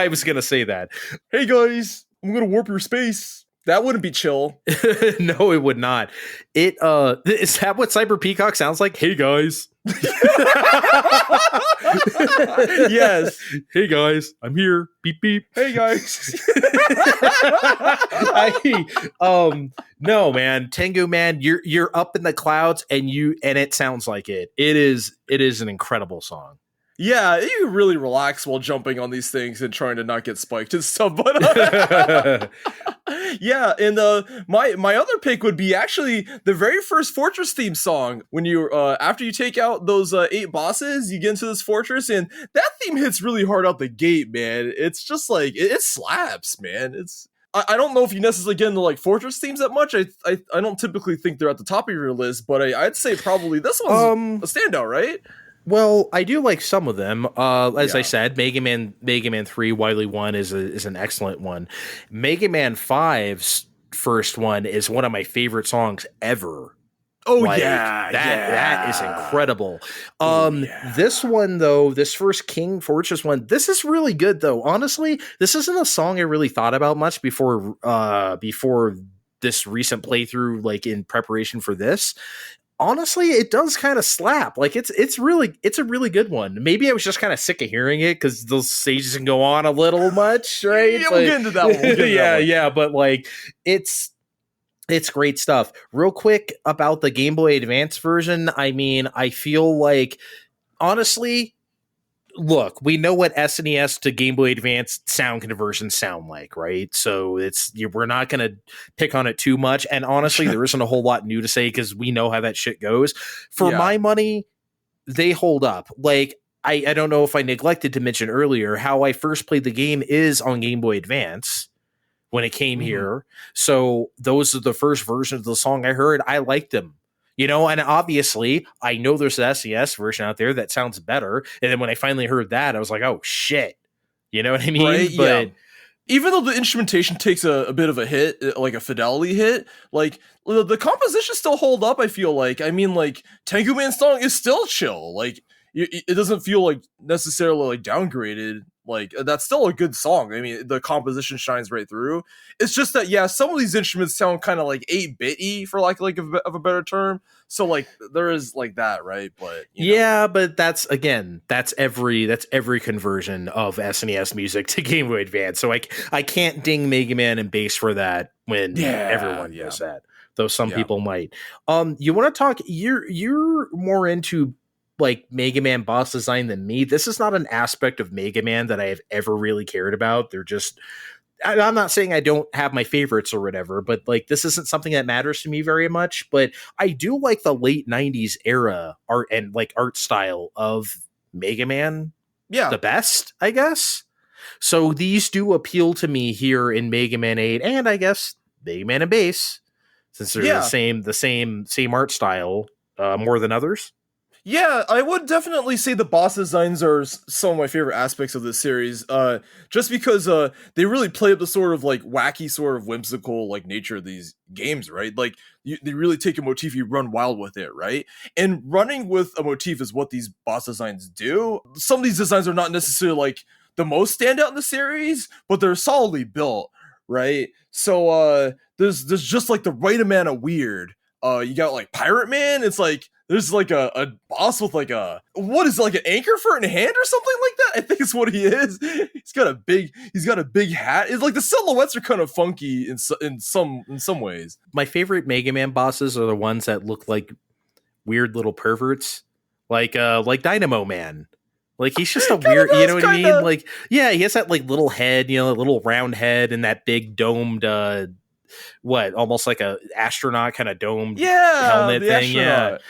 I was going to say that. Hey guys, I'm going to warp your space. That wouldn't be chill. No, it would not. Is that what cyber peacock sounds like? Hey guys. Yes. Hey guys, I'm here. Beep beep. Hey guys. No man, Tengu Man, you're up in the clouds and it sounds like it. It is an incredible song. Yeah, you really relax while jumping on these things and trying to not get spiked and stuff. But yeah, and my other pick would be actually the very first Fortress theme song. When you after you take out those 8 bosses, you get into this fortress, and that theme hits really hard out the gate, man. It's just like it slaps, man. I don't know if you necessarily get into like Fortress themes that much. I don't typically think they're at the top of your list, but I'd say probably this one's a standout, right? Well, I do like some of them. I said, Mega Man 3 Wily 1 is an excellent one. Mega Man 5's first one is one of my favorite songs ever. Oh, like, yeah. That is incredible. This one, though, this first King Fortress one, this is really good, though. Honestly, this isn't a song I really thought about much before this recent playthrough, like in preparation for this. Honestly, it does kind of slap. Like it's a really good one. Maybe I was just kind of sick of hearing it because those stages can go on a little much, right? Yeah, we'll get into that one. Yeah, but like it's great stuff. Real quick about the Game Boy Advance version. I mean, I feel like honestly, look, we know what SNES to Game Boy Advance sound conversions sound like, right? So we're not going to pick on it too much. And honestly, there isn't a whole lot new to say because we know how that shit goes. For my money, they hold up. Like, I don't know if I neglected to mention earlier how I first played the game is on Game Boy Advance when it came here. So those are the first versions of the song I heard. I liked them. You know, and obviously, I know there's an SES version out there that sounds better. And then when I finally heard that, I was like, oh, shit. You know what I mean? Right? But even though the instrumentation takes a bit of a hit, like a fidelity hit, like the composition still hold up, I feel like. I mean, like, Tengu Man's song is still chill. Like, it doesn't feel like necessarily like downgraded. Like, that's still a good song. I mean, the composition shines right through. It's just that, yeah, some of these instruments sound kind of like 8-bit-y for like of a better term. So like there is like that, right? But yeah, but that's every conversion of SNES music to Game Boy Advance. So I can't ding Mega Man and bass for that when everyone does that. Though some people might. You want to talk? You're more into like Mega Man boss design than me. This is not an aspect of Mega Man that I have ever really cared about. They're just, I'm not saying I don't have my favorites or whatever, but like this isn't something that matters to me very much. But I do like the late 90s era art and like art style of Mega Man. Yeah. The best, I guess. So these do appeal to me here in Mega Man 8 and I guess Mega Man and Bass, since they're the same art style more than others. Yeah, I would definitely say the boss designs are some of my favorite aspects of this series. Just because they really play up the sort of like wacky, sort of whimsical like nature of these games, right? Like they really take a motif, you run wild with it, right? And running with a motif is what these boss designs do. Some of these designs are not necessarily like the most standout in the series, but they're solidly built, right? So there's just like the right amount of weird. You got like Pirate Man. It's like there's like a boss with like a what is it, like an anchor for in hand or something like that. I think it's what he is. He's got a big hat. It's like the silhouettes are kind of funky in some ways. My favorite Mega Man bosses are the ones that look like weird little perverts, like Dynamo Man. Like he's just a weird, you know what I mean? Like, yeah, he has that like little head, you know, a little round head and that big domed almost like a astronaut kind of domed helmet thing.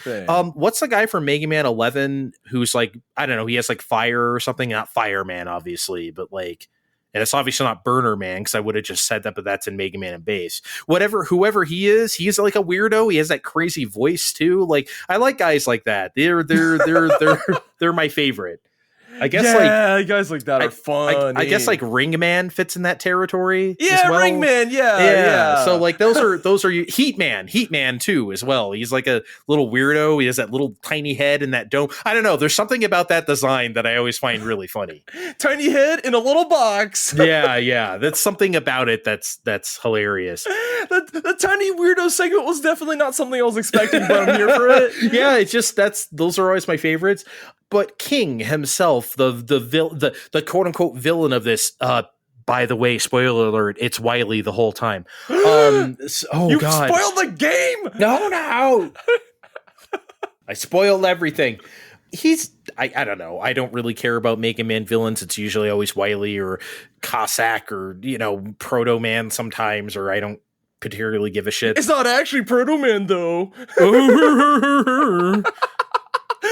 Thing. What's the guy from Mega Man 11 who's like, I don't know, he has like fire or something, not Fireman obviously, but like, and it's obviously not Burner Man because I would have just said that, but that's in Mega Man and Base. Whoever he is, he's like a weirdo. He has that crazy voice too. Like I like guys like that. They're my favorite. I guess guys like that are fun. I guess like Ringman fits in that territory. Yeah, as well. Ringman. Yeah. So like those are Heatman too as well. He's like a little weirdo. He has that little tiny head and that dome. I don't know. There's something about that design that I always find really funny. Tiny head in a little box. yeah. That's something about it that's hilarious. The tiny weirdo segment was definitely not something I was expecting, but I'm here for it. Yeah, it's just those are always my favorites. But King himself, the quote unquote villain of this, by the way, spoiler alert, it's Wily the whole time. You spoiled the game. No. I spoiled everything. I don't know. I don't really care about Mega Man villains. It's usually always Wily or Cossack or, you know, Proto Man sometimes, or I don't particularly give a shit. It's not actually Proto Man though.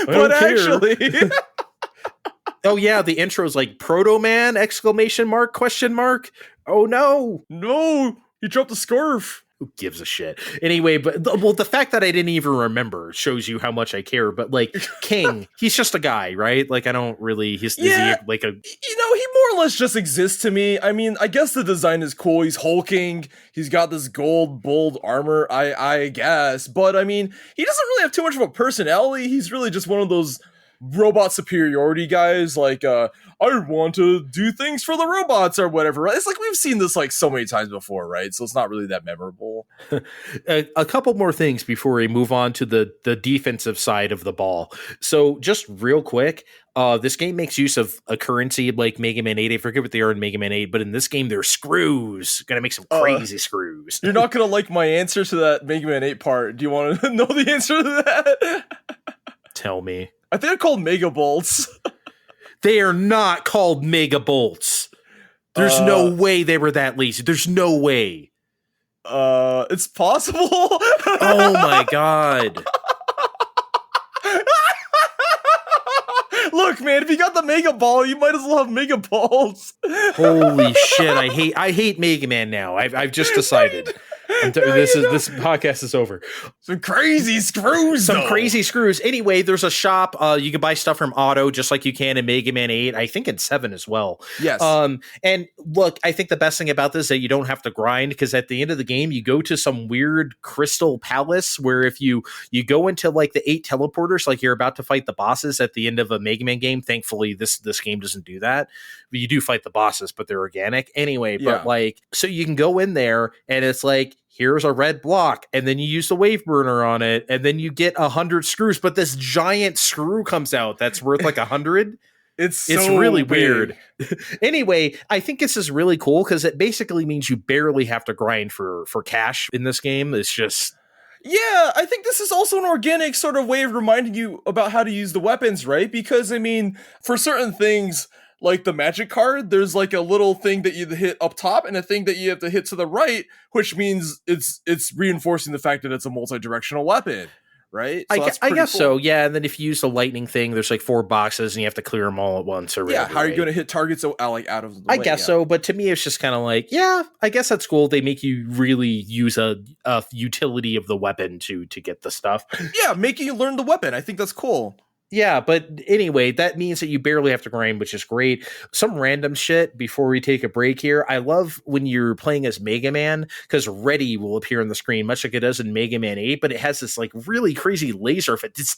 But actually oh yeah, the intro's like Proto Man ! Question mark. Oh no, he dropped the scarf. Who gives a shit? Anyway, but the fact that I didn't even remember shows you how much I care. But like King, he's just a guy, right? Like I don't really. Is he like a? You know, he more or less just exists to me. I mean, I guess the design is cool. He's hulking. He's got this gold bold armor. I guess, but I mean, he doesn't really have too much of a personality. He's really just one of those robot superiority guys. Like, I want to do things for the robots or whatever. Right? It's like we've seen this like so many times before, right? So it's not really that memorable. A couple more things before we move on to the defensive side of the ball. So just real quick, this game makes use of a currency like Mega Man 8. I forget what they are in Mega Man 8, but in this game, they're screws. Gonna make some crazy screws. You're not gonna like my answer to that Mega Man 8 part. Do you want to know the answer to that? Tell me. I think they're called Mega Bolts. They are not called Mega Bolts. There's no way they were that lazy. There's no way. It's possible. Oh my god. Look, man, if you got the Mega Ball, you might as well have Mega Balls. Holy shit! I hate Mega Man now. I've just decided. This podcast is over. Some crazy screws. Crazy screws. Anyway, there's a shop. You can buy stuff from Auto just like you can in Mega Man 8. I think in 7 as well. Yes. And look, I think the best thing about this is that you don't have to grind, because at the end of the game, you go to some weird crystal palace where if you go into like the 8 teleporters, like you're about to fight the bosses at the end of a Mega Man game. Thankfully, this game doesn't do that. But you do fight the bosses, but they're organic anyway. Yeah. But like, so you can go in there and it's like, here's a red block, and then you use the wave burner on it, and then you get 100 screws, but this giant screw comes out that's worth like 100. It's really big. weird. Anyway, I think this is really cool because it basically means you barely have to grind for cash in this game. It's just... Yeah, I think this is also an organic sort of way of reminding you about how to use the weapons, right? Because, I mean, for certain things... like the magic card, there's like a little thing that you hit up top and a thing that you have to hit to the right, which means it's reinforcing the fact that it's a multi-directional weapon, right? So I guess cool. So, yeah. And then if you use the lightning thing, there's like 4 boxes and you have to clear them all at once. Or yeah, how are you going to hit targets like out of the way? I guess so, but to me, it's just kind of like, yeah, I guess that's cool. They make you really use a utility of the weapon to get the stuff. Yeah, making you learn the weapon. I think that's cool. Yeah, but anyway, that means that you barely have to grind, which is great. Some random shit before we take a break here. I love when you're playing as Mega Man, because Ready will appear on the screen, much like it does in Mega Man 8, but it has this like really crazy laser effect. It's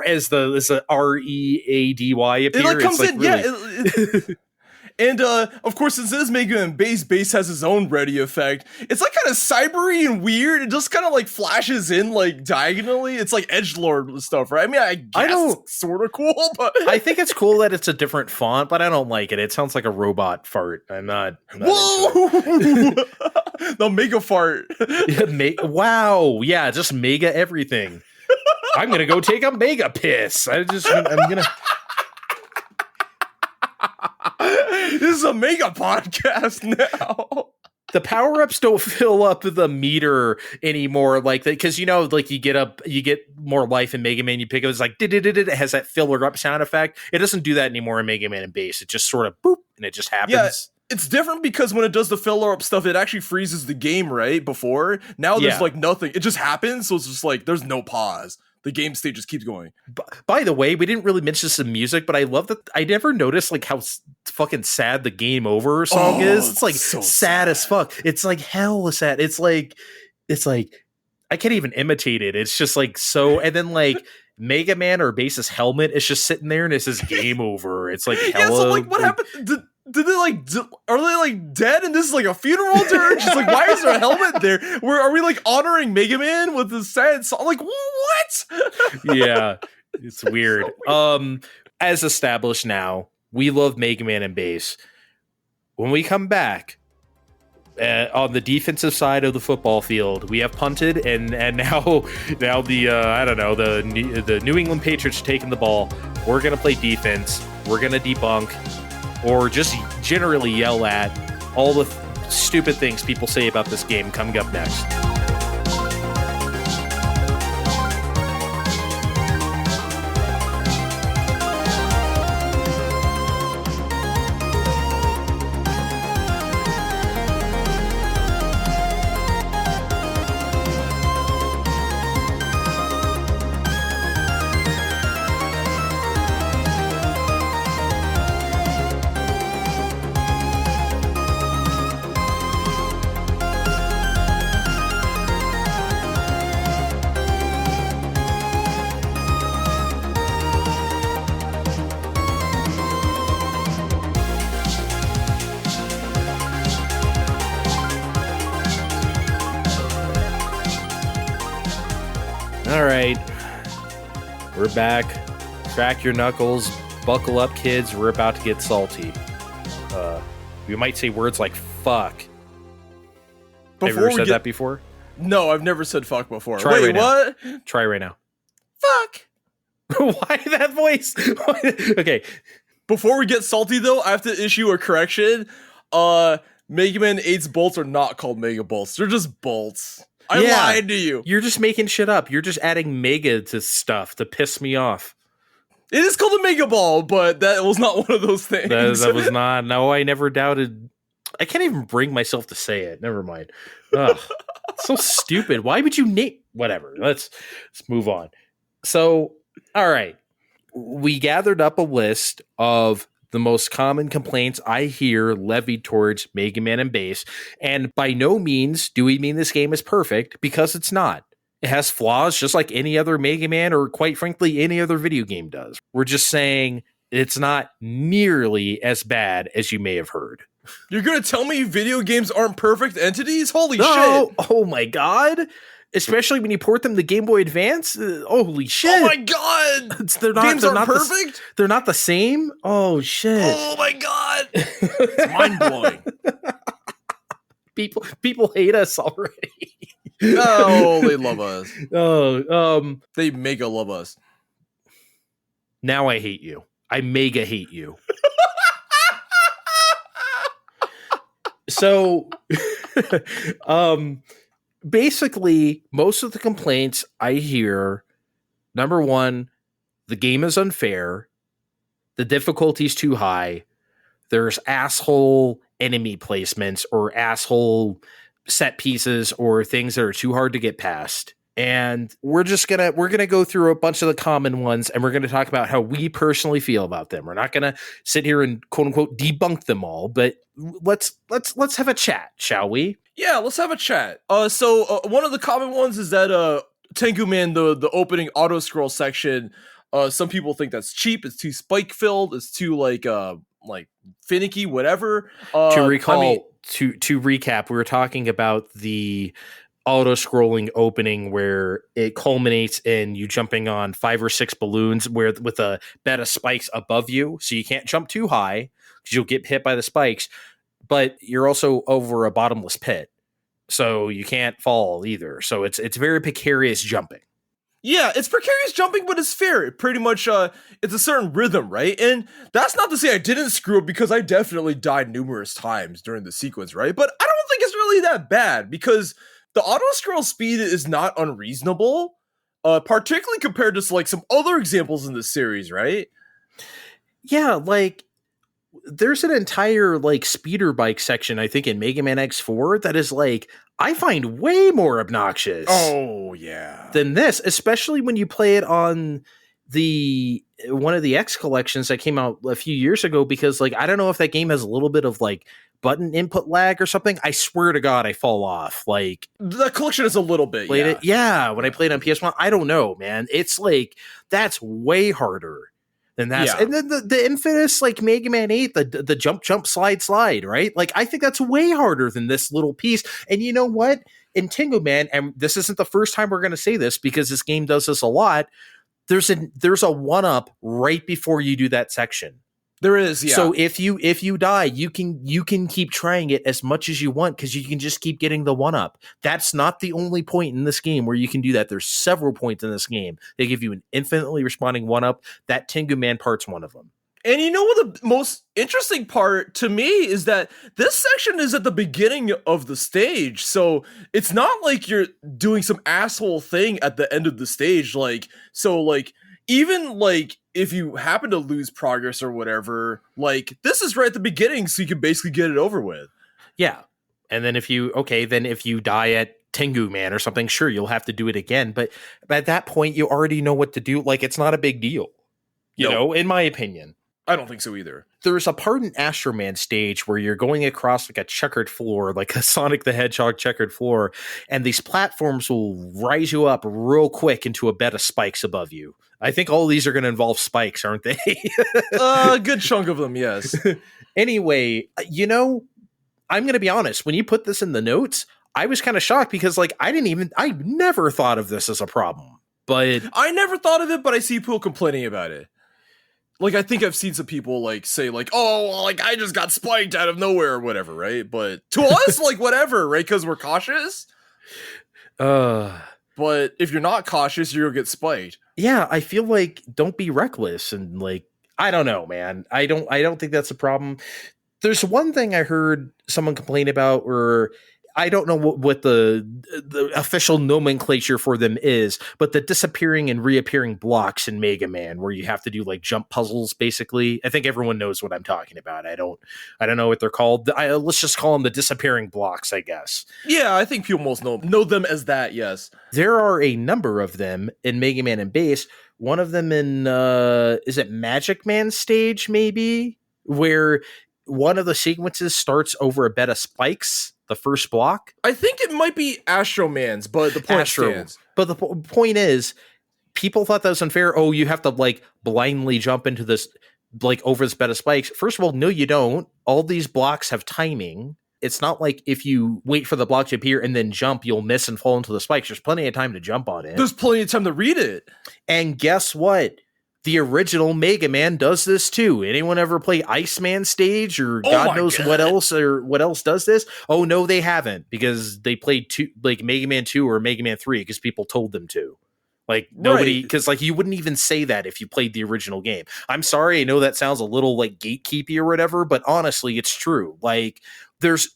as the READY appear. It like comes like in, really... And of course, since it is Mega Man Base has his own ready effect. It's like kind of cybery and weird. It just kind of like flashes in like diagonally. It's like edgelord stuff, right? I mean, I guess it's sort of cool, but I think it's cool that it's a different font, but I don't like it. It sounds like a robot fart. I'm not Whoa! The mega fart. Wow. Yeah, just mega everything. I'm gonna go take a mega piss. I'm gonna. This is a mega podcast now. The power-ups don't fill up the meter anymore, like because you get more life in Mega Man. You pick up, it's like it has that filler up sound effect. It doesn't do that anymore in Mega Man and Base. It just sort of boop and it just happens. Yeah, it's different because when it does the filler up stuff, it actually freezes the game right before. Now there's like nothing. It just happens, so it's just like there's no pause. The game state just keeps going. By the way, we didn't really mention some music, but I love that. I never noticed like how fucking sad the Game Over song is. It's like so sad as fuck. It's like hell sad. It's like I can't even imitate it. It's just like so. And then like Mega Man or Base's helmet is just sitting there and it says Game Over. It's like hello. Yeah, so like what happened? Did they like? Are they like dead? And this is like a funeral dirge? It's like, why is there a helmet there? Are we like honoring Mega Man with this sad song? Like what? Yeah, it's weird. As established now, we love Mega Man and Base. When we come back on the defensive side of the football field, we have punted, and now the I don't know, the New England Patriots taking the ball. We're gonna play defense. We're gonna debunk, or just generally yell at all the stupid things people say about this game coming up next. All right, we're back. Crack your knuckles, buckle up, kids. We're about to get salty. We might say words like "fuck." Have you ever said that before? No, I've never said "fuck" before. Try Wait, right what? Now. Try right now. Fuck. Why that voice? Okay. Before we get salty, though, I have to issue a correction. Mega Man 8's bolts are not called Mega Bolts. They're just bolts. I lied to you. You're just making shit up. You're just adding mega to stuff to piss me off. It is called a Mega Ball, but that was not one of those things. That was not. No, I never doubted. I can't even bring myself to say it. Never mind. Ugh, so stupid. Why would you name... Whatever. Let's move on. So, all right. We gathered up a list of the most common complaints I hear levied towards Mega Man and Base. And by no means do we mean this game is perfect, because it's not. It has flaws just like any other Mega Man, or quite frankly, any other video game does. We're just saying it's not nearly as bad as you may have heard. You're going to tell me video games aren't perfect entities? Holy shit. Oh my God. Especially when you port them to Game Boy Advance. Holy shit. Oh my God. Games aren't perfect? They're not the same? Oh shit. Oh my God. It's mind-blowing. People hate us already. Oh, they love us. Oh, they mega love us. Now I hate you. I mega hate you. So, basically, most of the complaints I hear, number one, the game is unfair, the difficulty's too high, there's asshole enemy placements or asshole set pieces or things that are too hard to get past, And we're gonna go through a bunch of the common ones, and we're gonna talk about how we personally feel about them. We're not gonna sit here and quote unquote debunk them all, but let's have a chat, shall we? Yeah, let's have a chat. So one of the common ones is that Tengu Man, the opening auto scroll section. Some people think that's cheap. It's too spike filled. It's too like finicky, whatever. To recall, to recap, we were talking about the auto scrolling opening where it culminates in you jumping on 5 or 6 balloons with a bed of spikes above you, so you can't jump too high because you'll get hit by the spikes, but you're also over a bottomless pit, so you can't fall either. So it's very precarious jumping. Yeah, it's precarious jumping, but it's fair. It pretty much, it's a certain rhythm, right? And that's not to say I didn't screw up, because I definitely died numerous times during the sequence, right? But I don't think it's really that bad, because the auto scroll speed is not unreasonable, particularly compared to like some other examples in this series, right? Yeah, like there's an entire like speeder bike section, I think, in Mega Man X4 that is like I find way more obnoxious. Oh yeah, than this, especially when you play it on the one of the X collections that came out a few years ago, because like I don't know if that game has a little bit of like button input lag or something. I swear to God, I fall off. Like the collection is a little bit. Played it, yeah. When I played on PS1, I don't know, man. It's like that's way harder than that. Yeah. And then the infamous like Mega Man 8, the jump slide, right? Like I think that's way harder than this little piece. And you know what? In Tengu Man, and this isn't the first time we're going to say this because this game does this a lot. There's a 1-up right before you do that section. There is, yeah. So if you die, you can keep trying it as much as you want because you can just keep getting the 1-up. That's not the only point in this game where you can do that. There's several points in this game. They give you an infinitely responding 1-up. That Tengu Man part's one of them. And you know what the most interesting part to me is that this section is at the beginning of the stage. So it's not like you're doing some asshole thing at the end of the stage. Like, so like, even like if you happen to lose progress or whatever, like this is right at the beginning. So you can basically get it over with. Yeah. And then if you die at Tengu Man or something, sure, you'll have to do it again. But at that point, you already know what to do. Like, it's not a big deal, you know, in my opinion. I don't think so either. There's a part in Astro Man stage where you're going across like a checkered floor, like a Sonic the Hedgehog checkered floor, and these platforms will rise you up real quick into a bed of spikes above you. I think all of these are going to involve spikes, aren't they? A good chunk of them, yes. Anyway, you know, I'm going to be honest. When you put this in the notes, I was kind of shocked because like I never thought of this as a problem. But I never thought of it, but I see people complaining about it. Like, I think I've seen some people, like, say, like, oh, like, I just got spiked out of nowhere or whatever, right? But to us, like, whatever, right? Because we're cautious. But if you're not cautious, you'll get spiked. Yeah, I feel like don't be reckless. And, like, I don't know, man. I don't think that's a problem. There's one thing I heard someone complain about, or I don't know what the official nomenclature for them is, but the disappearing and reappearing blocks in Mega Man, where you have to do like jump puzzles. Basically, I think everyone knows what I'm talking about. I don't know what they're called. Let's just call them the disappearing blocks, I guess. Yeah, I think people most know them as that. Yes, there are a number of them in Mega Man and Base. One of them in is it Magic Man stage, maybe, where one of the sequences starts over a bed of spikes. The first block? I think it might be Astro Man's, but the point stands. But the point is, people thought that was unfair. Oh, you have to like blindly jump into this, like over this bed of spikes. First of all, no, you don't. All these blocks have timing. It's not like if you wait for the block to appear and then jump, you'll miss and fall into the spikes. There's plenty of time to jump on it. There's plenty of time to read it. And guess what? The original Mega Man does this too. Anyone ever play Iceman stage or God knows what else does this? Oh no, they haven't, because they played like Mega Man 2 or Mega Man 3 because people told them to. Like nobody, because like you wouldn't even say that if you played the original game. I'm sorry, I know that sounds a little like gatekeepy or whatever, but honestly, it's true. Like there's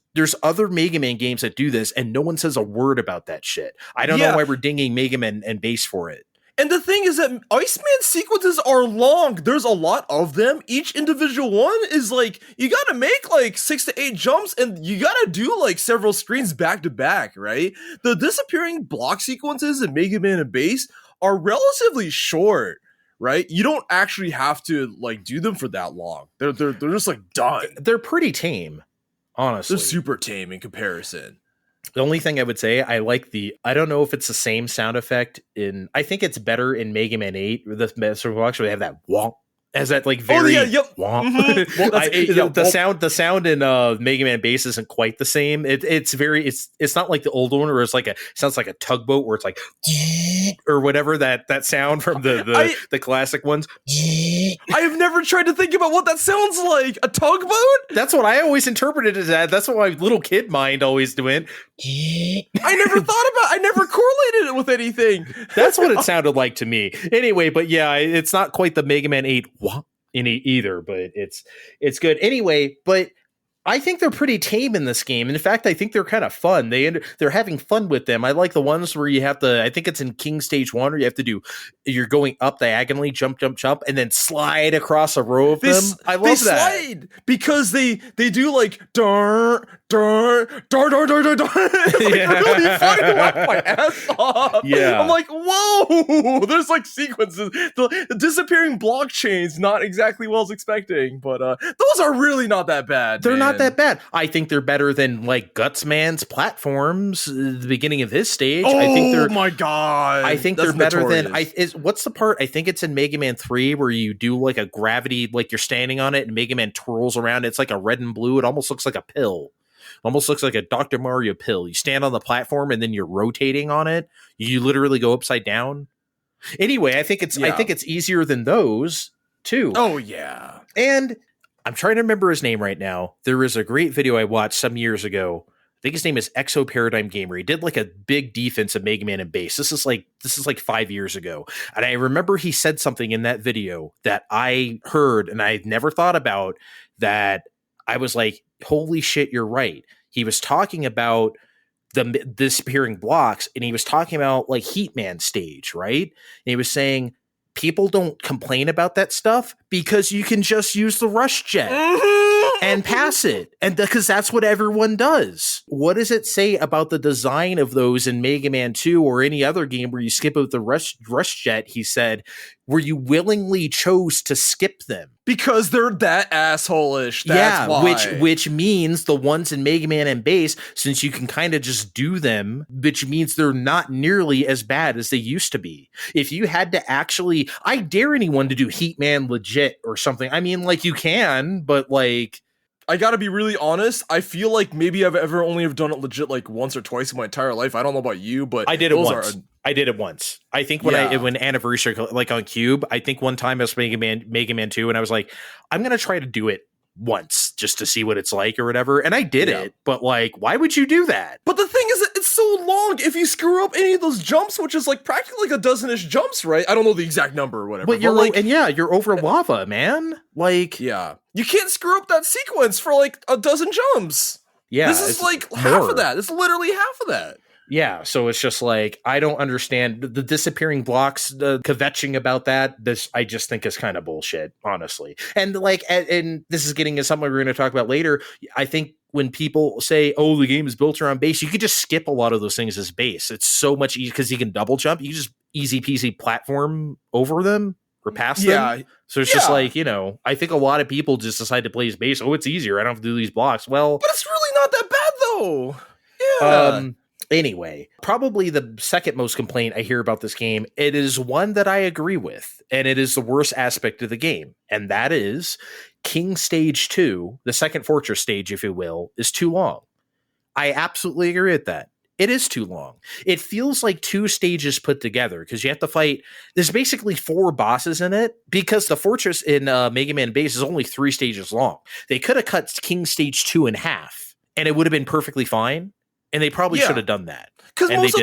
other Mega Man games that do this, and no one says a word about that shit. I don't know why we're dinging Mega Man and Base for it. And the thing is that Iceman sequences are long. There's a lot of them. Each individual one is like, you gotta make like 6 to 8 jumps, and you gotta do like several screens back to back, right? The disappearing block sequences in Mega Man and Base are relatively short, right? You don't actually have to like do them for that long. They're just like done. They're pretty tame, honestly. They're super tame in comparison. The only thing I would say, I don't know if it's the same sound effect I think it's better in Mega Man 8, the Master Box, where they have that womp, as that like very womp. Mm-hmm. Well, the sound in Mega Man Base isn't quite the same. It's not like the old one where it's like sounds like a tugboat where it's like or whatever that sound from the classic ones. I have never tried to think about what that sounds like. A tugboat? That's what I always interpreted it as. That's what my little kid mind always doing. I never correlated it with anything. That's what it sounded like to me. Anyway, but yeah, it's not quite the Mega Man 8 in it either, but it's good. Anyway, but I think they're pretty tame in this game. And in fact, I think they're kind of fun. They're having fun with them. I like the ones where you have to, I think it's in King Stage 1, where you have to you're going up diagonally, jump, jump, jump, and then slide across a row of them. I love that. Slide because they do like dar. Really fun to laugh my ass off. Yeah. I'm like, whoa, there's like sequences. The disappearing blockchains, not exactly what I was expecting, but those are really not that bad. They're not that bad. I think they're better than like Gutsman's platforms at the beginning of his stage. Oh, I think they're, my God. I think That's they're better notorious. than what's the part? I think it's in Mega Man 3 where you do like a gravity, like you're standing on it and Mega Man twirls around. It's like a red and blue. It almost looks like a pill. Almost looks like a Dr. Mario pill. You stand on the platform and then you're rotating on it. You literally go upside down. Anyway, I think it's easier than those too. Oh yeah. And I'm trying to remember his name right now. There is a great video I watched some years ago. I think his name is Exo Paradigm Gamer. He did like a big defense of Mega Man and Base. This is like 5 years ago. And I remember he said something in that video that I heard and I never thought about, that I was like, holy shit, you're right. He was talking about the disappearing blocks, and he was talking about like Heatman stage, right? And he was saying people don't complain about that stuff because you can just use the rush jet and pass it, and because that's what everyone does. What does it say about the design of those in Mega Man 2 or any other game where you skip out the rush jet? He said, where you willingly chose to skip them because they're that asshole-ish. That's why. Which means the ones in Mega Man and Base, since you can kind of just do them, which means they're not nearly as bad as they used to be. If you had to actually, I dare anyone to do Heatman legit or something. I mean, like you can, but like, I gotta be really honest. I feel like maybe I've ever only have done it legit like once or twice in my entire life. I don't know about you, but I did it once. I think when Anniversary, like on Cube, I think one time I was Mega Man 2, and I was like, I'm gonna try to do it once just to see what it's like or whatever. And I did it, but like, why would you do that? But the thing is that it's so long. If you screw up any of those jumps, which is like practically like a dozen-ish jumps, right? I don't know the exact number or whatever. But you're like, and yeah, you're over lava, man. Like, yeah, you can't screw up that sequence for like a dozen jumps. Yeah, this is like half of that. It's literally half of that. Yeah, so it's just like, I don't understand the disappearing blocks, the kvetching about that. This, I just think is kind of bullshit, honestly. And like, and this is getting into something we're going to talk about later. I think when people say, oh, the game is built around base, you could just skip a lot of those things as base. It's so much easier because you can double jump. You can just easy peasy platform over them or past them. So it's just like, you know, I think a lot of people just decide to play as base. Oh, it's easier. I don't have to do these blocks. Well, but it's really not that bad though. Yeah. Anyway, probably the second most complaint I hear about this game, it is one that I agree with, and it is the worst aspect of the game, and that is King Stage 2, the second fortress stage, if you will, is too long. I absolutely agree with that. It is too long. It feels like two stages put together because you have to fight. There's basically 4 bosses in it because the fortress in Mega Man Base is only 3 stages long. They could have cut King Stage 2 in half, and it would have been perfectly fine. And they probably should have done that. Because most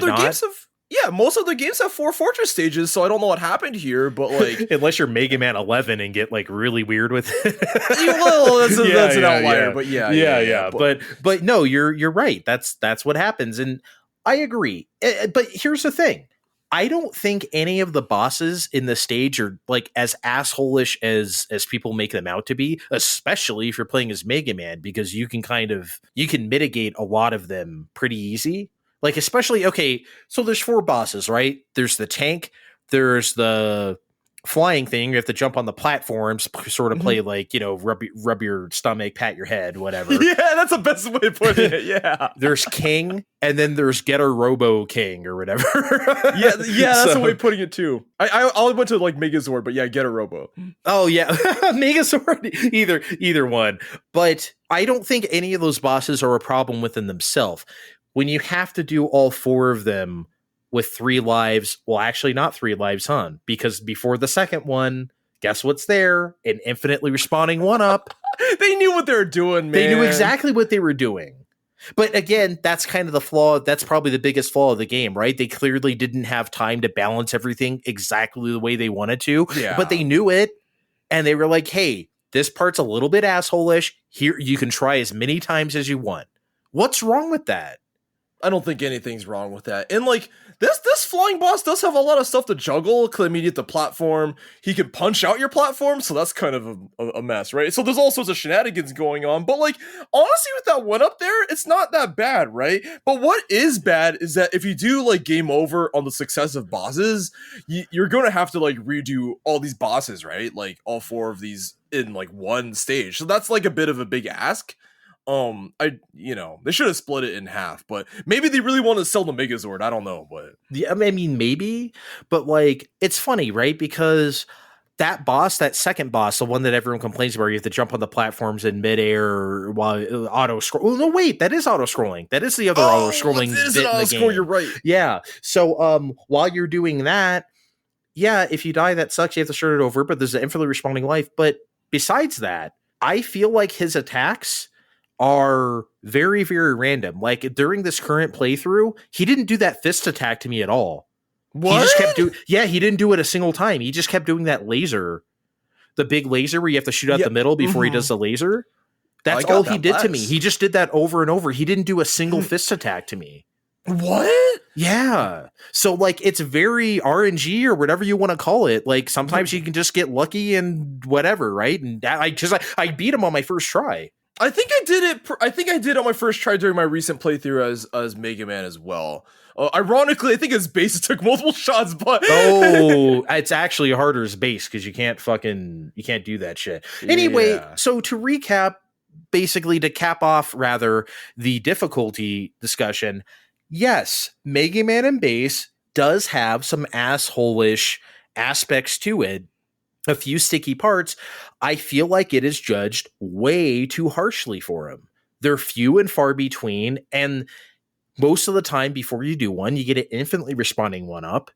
of their games have 4 fortress stages, so I don't know what happened here, but like unless you're Mega Man 11 and get like really weird with it. Well, that's an outlier, but yeah. But no, you're right. That's what happens, and I agree. But here's the thing: I don't think any of the bosses in the stage are like as assholish as people make them out to be, especially if you're playing as Mega Man, because you can mitigate a lot of them pretty easy. Like, especially, okay, so there's 4 bosses, right? There's the tank, there's the flying thing, you have to jump on the platforms, sort of play like, rub your stomach, pat your head, whatever. Yeah, that's the best way of putting it. Yeah. There's King, and then there's Getter Robo King or whatever. yeah, that's the way of putting it too. I went to like Megazord, but yeah, Getter Robo. Oh yeah, Megazord, either one. But I don't think any of those bosses are a problem within themselves. When you have to do all 4 of them with 3 lives, well, actually not 3 lives, huh? Because before the second one, guess what's there? An infinitely respawning 1-up. They knew what they were doing, man. They knew exactly what they were doing. But again, that's kind of the flaw. That's probably the biggest flaw of the game, right? They clearly didn't have time to balance everything exactly the way they wanted to. Yeah. But they knew it, and they were like, hey, this part's a little bit asshole-ish. Here, you can try as many times as you want. What's wrong with that? I don't think anything's wrong with that. And like this flying boss does have a lot of stuff to juggle. Cause I mean, you hit the platform, he can punch out your platform, so that's kind of a mess, right? So there's all sorts of shenanigans going on. But like honestly, with that 1-up there, it's not that bad, right? But what is bad is that if you do like game over on the successive bosses, you're gonna have to like redo all these bosses, right? Like all 4 of these in like one stage. So that's like a bit of a big ask. They should have split it in half, but maybe they really want to sell the Megazord. I don't know, but yeah, I mean, maybe, but like, it's funny, right? Because that second boss, the one that everyone complains about, you have to jump on the platforms in midair while auto scroll. Oh, no, wait, that is auto scrolling. That is the other auto scrolling bit in the game. You're right. Yeah. So, while you're doing that, yeah, if you die, that sucks. You have to start it over, but there's an infinitely respawning life. But besides that, I feel like his attacks are very, very random. Like during this current playthrough, he didn't do that fist attack to me at all. What? He just kept he didn't do it a single time. He just kept doing that laser, the big laser where you have to shoot out the middle before he does the laser. That's all he did to me. He just did that over and over. He didn't do a single fist attack to me. What? Yeah. So like it's very RNG or whatever you want to call it. Like sometimes you can just get lucky and whatever, right? And I beat him on my first try. I think I did it on my first try during my recent playthrough as Mega Man as well. Ironically, I think his base took multiple shots, but it's actually harder as base because you can't do that shit. Anyway, so to recap, basically to cap off rather the difficulty discussion, yes, Mega Man and base does have some asshole-ish aspects to it. A few sticky parts. I feel like it is judged way too harshly for him. They're few and far between, and most of the time before you do one, you get an infinitely responding 1-up.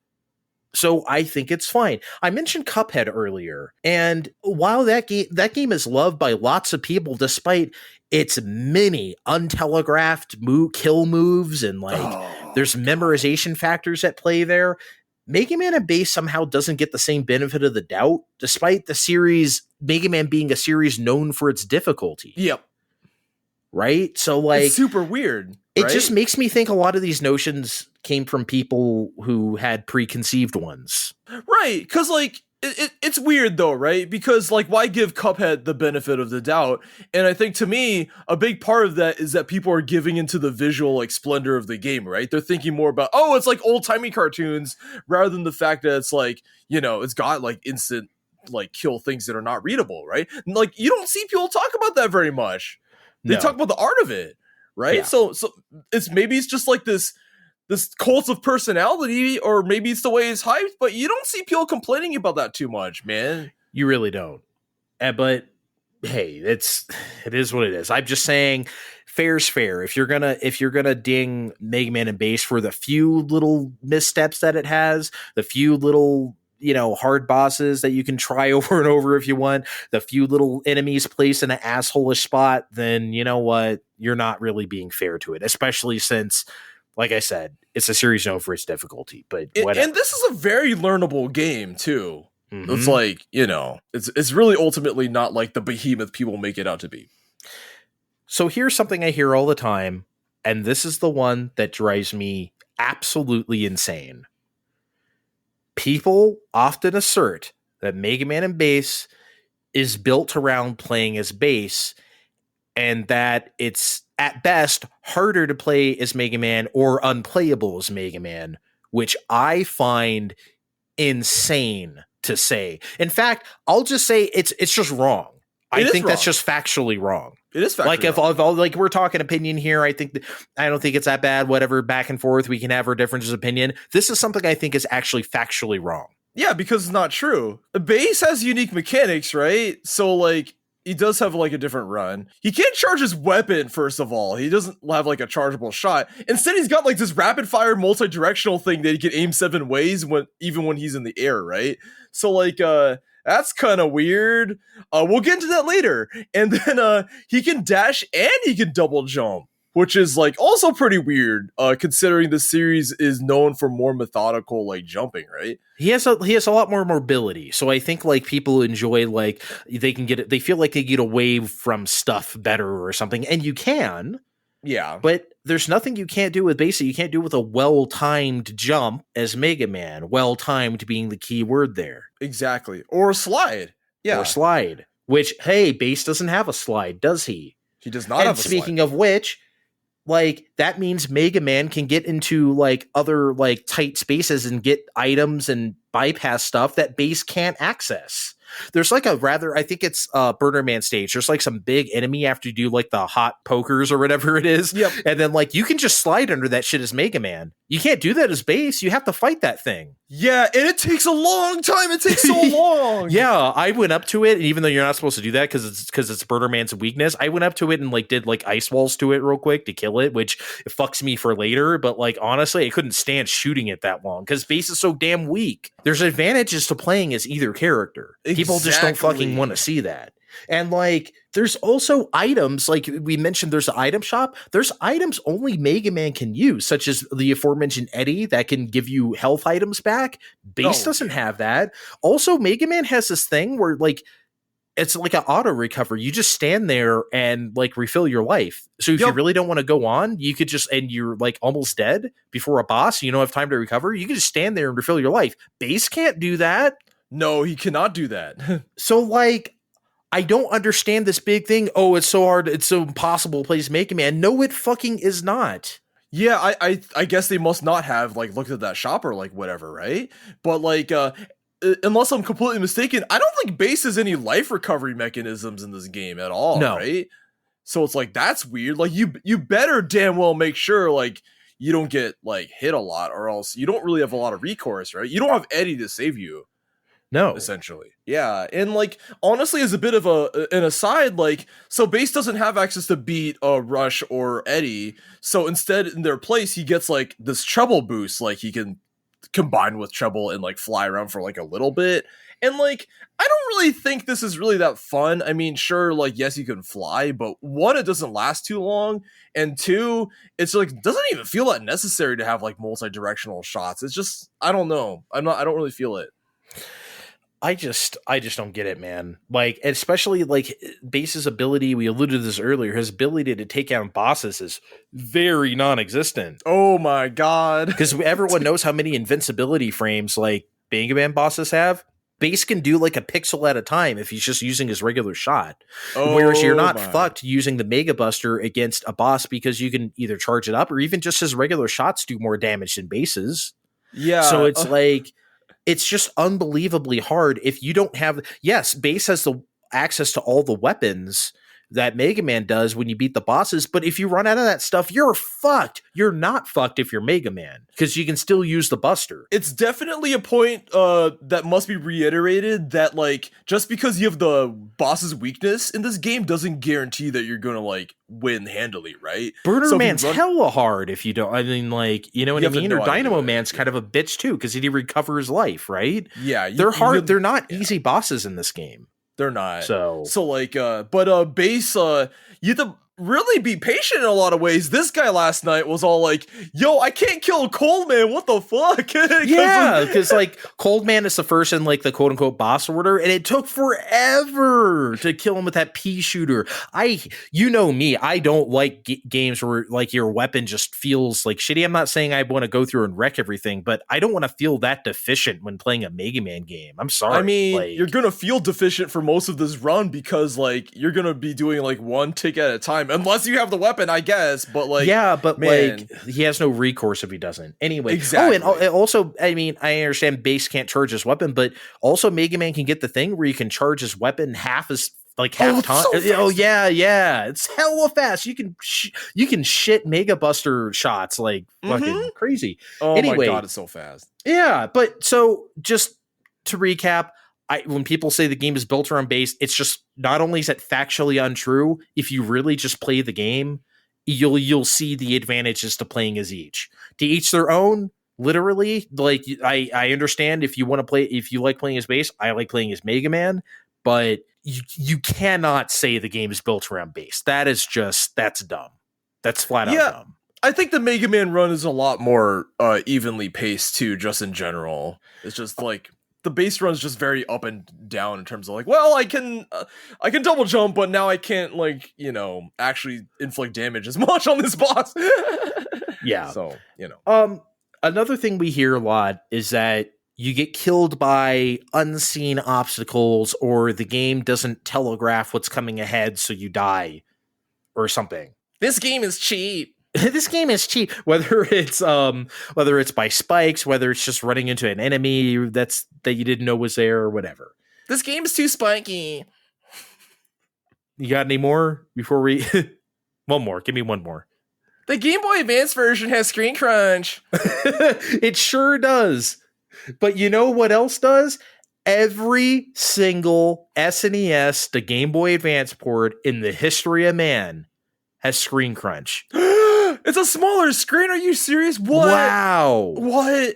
So I think it's fine. I mentioned Cuphead earlier, and while that game is loved by lots of people, despite its many untelegraphed kill moves and there's memorization factors at play there, Mega Man and base somehow doesn't get the same benefit of the doubt, despite the series, Mega Man being a series known for its difficulty. Yep. Right? So like it's super weird. It just makes me think a lot of these notions came from people who had preconceived ones. Right. Because like it's weird though, right? Because like why give Cuphead the benefit of the doubt? And I think to me, a big part of that is that people are giving into the visual like splendor of the game, right? They're thinking more about, oh, it's like old-timey cartoons rather than the fact that it's like, it's got like instant like kill things that are not readable, right? And, like you don't see people talk about that very much. They talk about the art of it, right? Yeah. So it's just like this cult of personality, or maybe it's the way it's hyped, but you don't see people complaining about that too much, man. You really don't. But hey, it is what it is. I'm just saying, fair's fair. If you're gonna ding Mega Man and base for the few little missteps that it has, the few little hard bosses that you can try over and over if you want, the few little enemies placed in an asshole-ish spot, then you know what? You're not really being fair to it, especially since, like I said, it's a series known for its difficulty. But whatever. And this is a very learnable game too. Mm-hmm. It's like, it's really ultimately not like the behemoth people make it out to be. So here's something I hear all the time, and this is the one that drives me absolutely insane. People often assert that Mega Man and Base is built around playing as Base, and that it's at best harder to play as Mega Man or unplayable as Mega Man, which I find insane to say. In fact, I'll just say it's just wrong. I think that's just factually wrong. It is factually like if like we're talking opinion here, I don't think it's that bad. Whatever, back and forth, we can have our differences of opinion. This is something I think is actually factually wrong. Yeah, because it's not true. Base has unique mechanics, right? So like he does have like a different run. He can't charge his weapon, first of all. He doesn't have like a chargeable shot. Instead, he's got like this rapid fire multi-directional thing that he can aim 7 ways even when he's in the air, right? So like that's kind of weird. We'll get into that later. And then he can dash and he can double jump, which is like also pretty weird, considering the series is known for more methodical like jumping, right? He has a lot more mobility, so I think like people enjoy like they feel like they get away from stuff better or something, and you can. Yeah, but there's nothing you can't do with Base that you can't do with a well-timed jump as Mega Man. Well-timed being the key word there. Exactly. Or slide. Yeah. Or slide. Which, hey, Base doesn't have a slide, does he? He does not have a slide. And speaking of which, like, that means Mega Man can get into, like, other, like, tight spaces and get items and bypass stuff that Base can't access. There's like I think it's Burner Man stage. There's like some big enemy after you do like the hot pokers or whatever it is. Yep. And then like you can just slide under that shit as Mega Man. You can't do that as Base. You have to fight that thing. Yeah, and it takes a long time. It takes so long. Yeah, I went up to it, and even though you're not supposed to do that because it's Burner Man's weakness, I went up to it and like did like ice walls to it real quick to kill it, which it fucks me for later. But like honestly, I couldn't stand shooting it that long because Base is so damn weak. There's advantages to playing as either character. Exactly. People just don't fucking want to see that. And like, there's also items, like we mentioned, there's an item shop. There's items only Mega Man can use, such as the aforementioned Eddie that can give you health items back. Base doesn't have that. Also, Mega Man has this thing where like, it's like an auto recovery. You just stand there and like refill your life. So if you really don't want to go on, you could just, and you're like almost dead before a boss, you don't have time to recover. You can just stand there and refill your life. Base can't do that. No, he cannot do that. So like, I don't understand this big thing. Oh, it's so hard. It's so impossible to play as Mega Man. No, it fucking is not. Yeah, I guess they must not have like looked at that shop or like whatever, right? But like, unless I'm completely mistaken, I don't think Base has any life recovery mechanisms in this game at all, right? So it's like, that's weird. Like you better damn well make sure like you don't get like hit a lot, or else you don't really have a lot of recourse, right? You don't have Eddie to save you. No, essentially. Yeah. And like, honestly, as a bit of an aside, like, so Base doesn't have access to beat Rush or Eddie. So instead, in their place, he gets like this treble boost. Like he can combine with treble and like fly around for like a little bit. And like, I don't really think this is really that fun. I mean, sure, like, yes, you can fly, but one, it doesn't last too long. And two, it's like, doesn't even feel that necessary to have like multi-directional shots. It's just, I don't know. I don't really feel it. I just don't get it, man. Like, especially like Base's ability, we alluded to this earlier, his ability to take down bosses is very non-existent. Oh my god. Because everyone knows how many invincibility frames like Mega Man bosses have. Base can do like a pixel at a time if he's just using his regular shot. Whereas you're not fucked using the Mega Buster against a boss because you can either charge it up or even just his regular shots do more damage than Base's. Yeah. So it's like, it's just unbelievably hard if you don't have. Yes, Base has the access to all the weapons that Mega Man does when you beat the bosses, but if you run out of that stuff, you're fucked. You're not fucked if you're Mega Man, because you can still use the Buster. It's definitely a point that must be reiterated, that like, just because you have the boss's weakness in this game doesn't guarantee that you're gonna like win handily, right? Burner Man's hella hard if you don't. I mean, like, you know what I mean? Or Dynamo Man's kind of a bitch too, because he recovers life, right? Yeah, they're hard. They're not easy bosses in this game. They're not. So like, but Base, you have to really be patient in a lot of ways. This guy last night was all like, yo, I can't kill Coleman, what the fuck? Yeah, because like Coldman is the first in like the quote unquote boss order, and it took forever to kill him with that pea shooter. You know me, I don't like games where like your weapon just feels like shitty. I'm not saying I want to go through and wreck everything, but I don't want to feel that deficient when playing a Mega Man game. I'm sorry. I mean, like, you're gonna feel deficient for most of this run because like you're gonna be doing like one tick at a time, unless you have the weapon, I guess. But like, yeah, but man. like he has no recourse if he doesn't. Anyway, Exactly. Oh, and also, I mean, I understand base can't charge his weapon, but also Mega Man can get the thing where you can charge his weapon half as like half time. So Yeah, it's hella fast. You can shit Mega Buster shots like fucking crazy. Oh anyway, my god, it's so fast. Yeah, but so just to recap. When people say the game is built around base, it's just not only is that factually untrue. If you really just play the game, you'll see the advantages to playing as each. To each their own. Literally, like I understand if you want to play, if you like playing as base, I like playing as Mega Man, but you cannot say the game is built around base. That's dumb. That's flat out dumb. I think the Mega Man run is a lot more evenly paced too, just in general. It's just like the base run is just very up and down in terms of like, well, I can double jump, but now I can't like, actually inflict damage as much on this boss. Yeah. So, Another thing we hear a lot is that you get killed by unseen obstacles, or the game doesn't telegraph what's coming ahead, so you die or something. This game is cheap. This game is cheap. Whether it's by spikes, whether it's just running into an enemy that you didn't know was there, or whatever. This game is too spiky. You got any more before we? One more. Give me one more. The Game Boy Advance version has screen crunch. It sure does. But you know what else does? Every single SNES to Game Boy Advance port in the history of man has screen crunch. It's a smaller screen. Are you serious? What? Wow. What?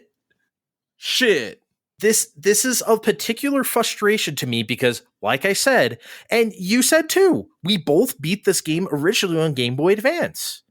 Shit. This is of particular frustration to me because, like I said, and you said too, we both beat this game originally on Game Boy Advance.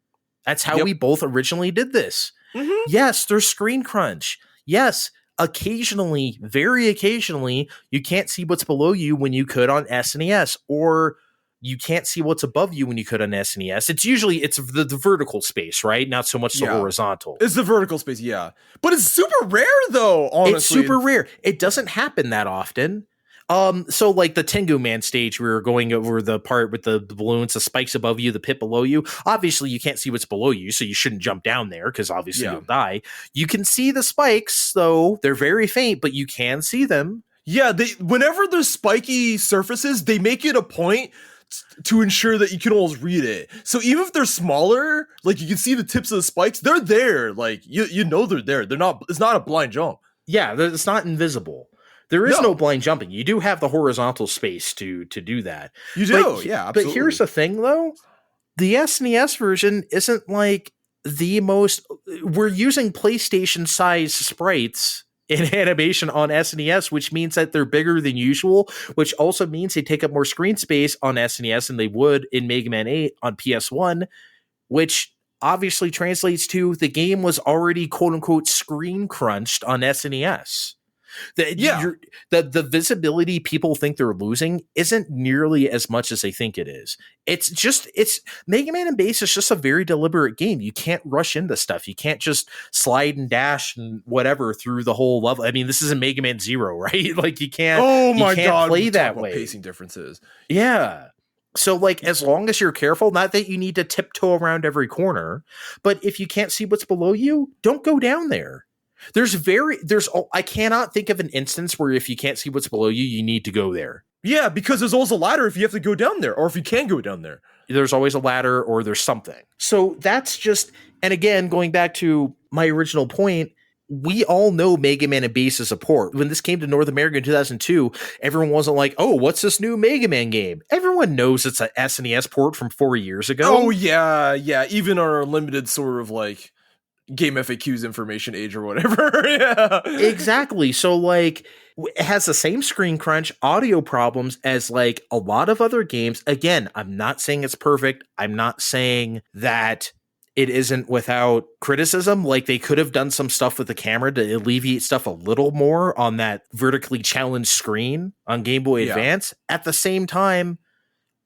That's how we both originally did this. Mm-hmm. Yes, there's screen crunch. Yes, occasionally, very occasionally, you can't see what's below you when you could on SNES, or you can't see what's above you when you could on SNES. It's usually the vertical space, right? Not so much the horizontal. It's the vertical space, yeah. But it's super rare though, honestly. It's super rare. It doesn't happen that often. So like the Tengu Man stage, we were going over the part with the balloons, the spikes above you, the pit below you. Obviously, you can't see what's below you, so you shouldn't jump down there because obviously you'll die. You can see the spikes, though. They're very faint, but you can see them. Yeah, whenever there's spiky surfaces, they make it a point to ensure that you can almost read it. So even if they're smaller, like you can see the tips of the spikes, they're there. Like you know they're there. It's not a blind jump. Yeah, it's not invisible. There is no blind jumping. You do have the horizontal space to do that. You do, yeah, absolutely. But here's the thing, though. The SNES version isn't like the most... We're using PlayStation-sized sprites in animation on SNES, which means that they're bigger than usual, which also means they take up more screen space on SNES than they would in Mega Man 8 on PS1, which obviously translates to the game was already quote-unquote screen crunched on SNES. The visibility people think they're losing isn't nearly as much as they think it is. It's Mega Man and Base is just a very deliberate game. You can't rush into stuff. You can't just slide and dash and whatever through the whole level. I mean, this isn't Mega Man Zero, right? Like you can't. Oh my god, play that way. Pacing differences. Yeah. So, like, as long as you're careful, not that you need to tiptoe around every corner, but if you can't see what's below you, don't go down there. I cannot think of an instance where if you can't see what's below you, you need to go there. Yeah, because there's always a ladder if you have to go down there, or if you can go down there. There's always a ladder or there's something. So that's just, and again, going back to my original point, we all know Mega Man and Base is a port. When this came to North America in 2002, everyone wasn't like, oh, what's this new Mega Man game? Everyone knows it's an SNES port from 4 years ago. Oh, yeah. Even our limited sort of like Game FAQs information age or whatever. Yeah. Exactly. So like it has the same screen crunch, audio problems as like a lot of other games. Again, I'm not saying it's perfect. I'm not saying that it isn't without criticism. Like they could have done some stuff with the camera to alleviate stuff a little more on that vertically challenged screen on Game Boy Advance. At the same time,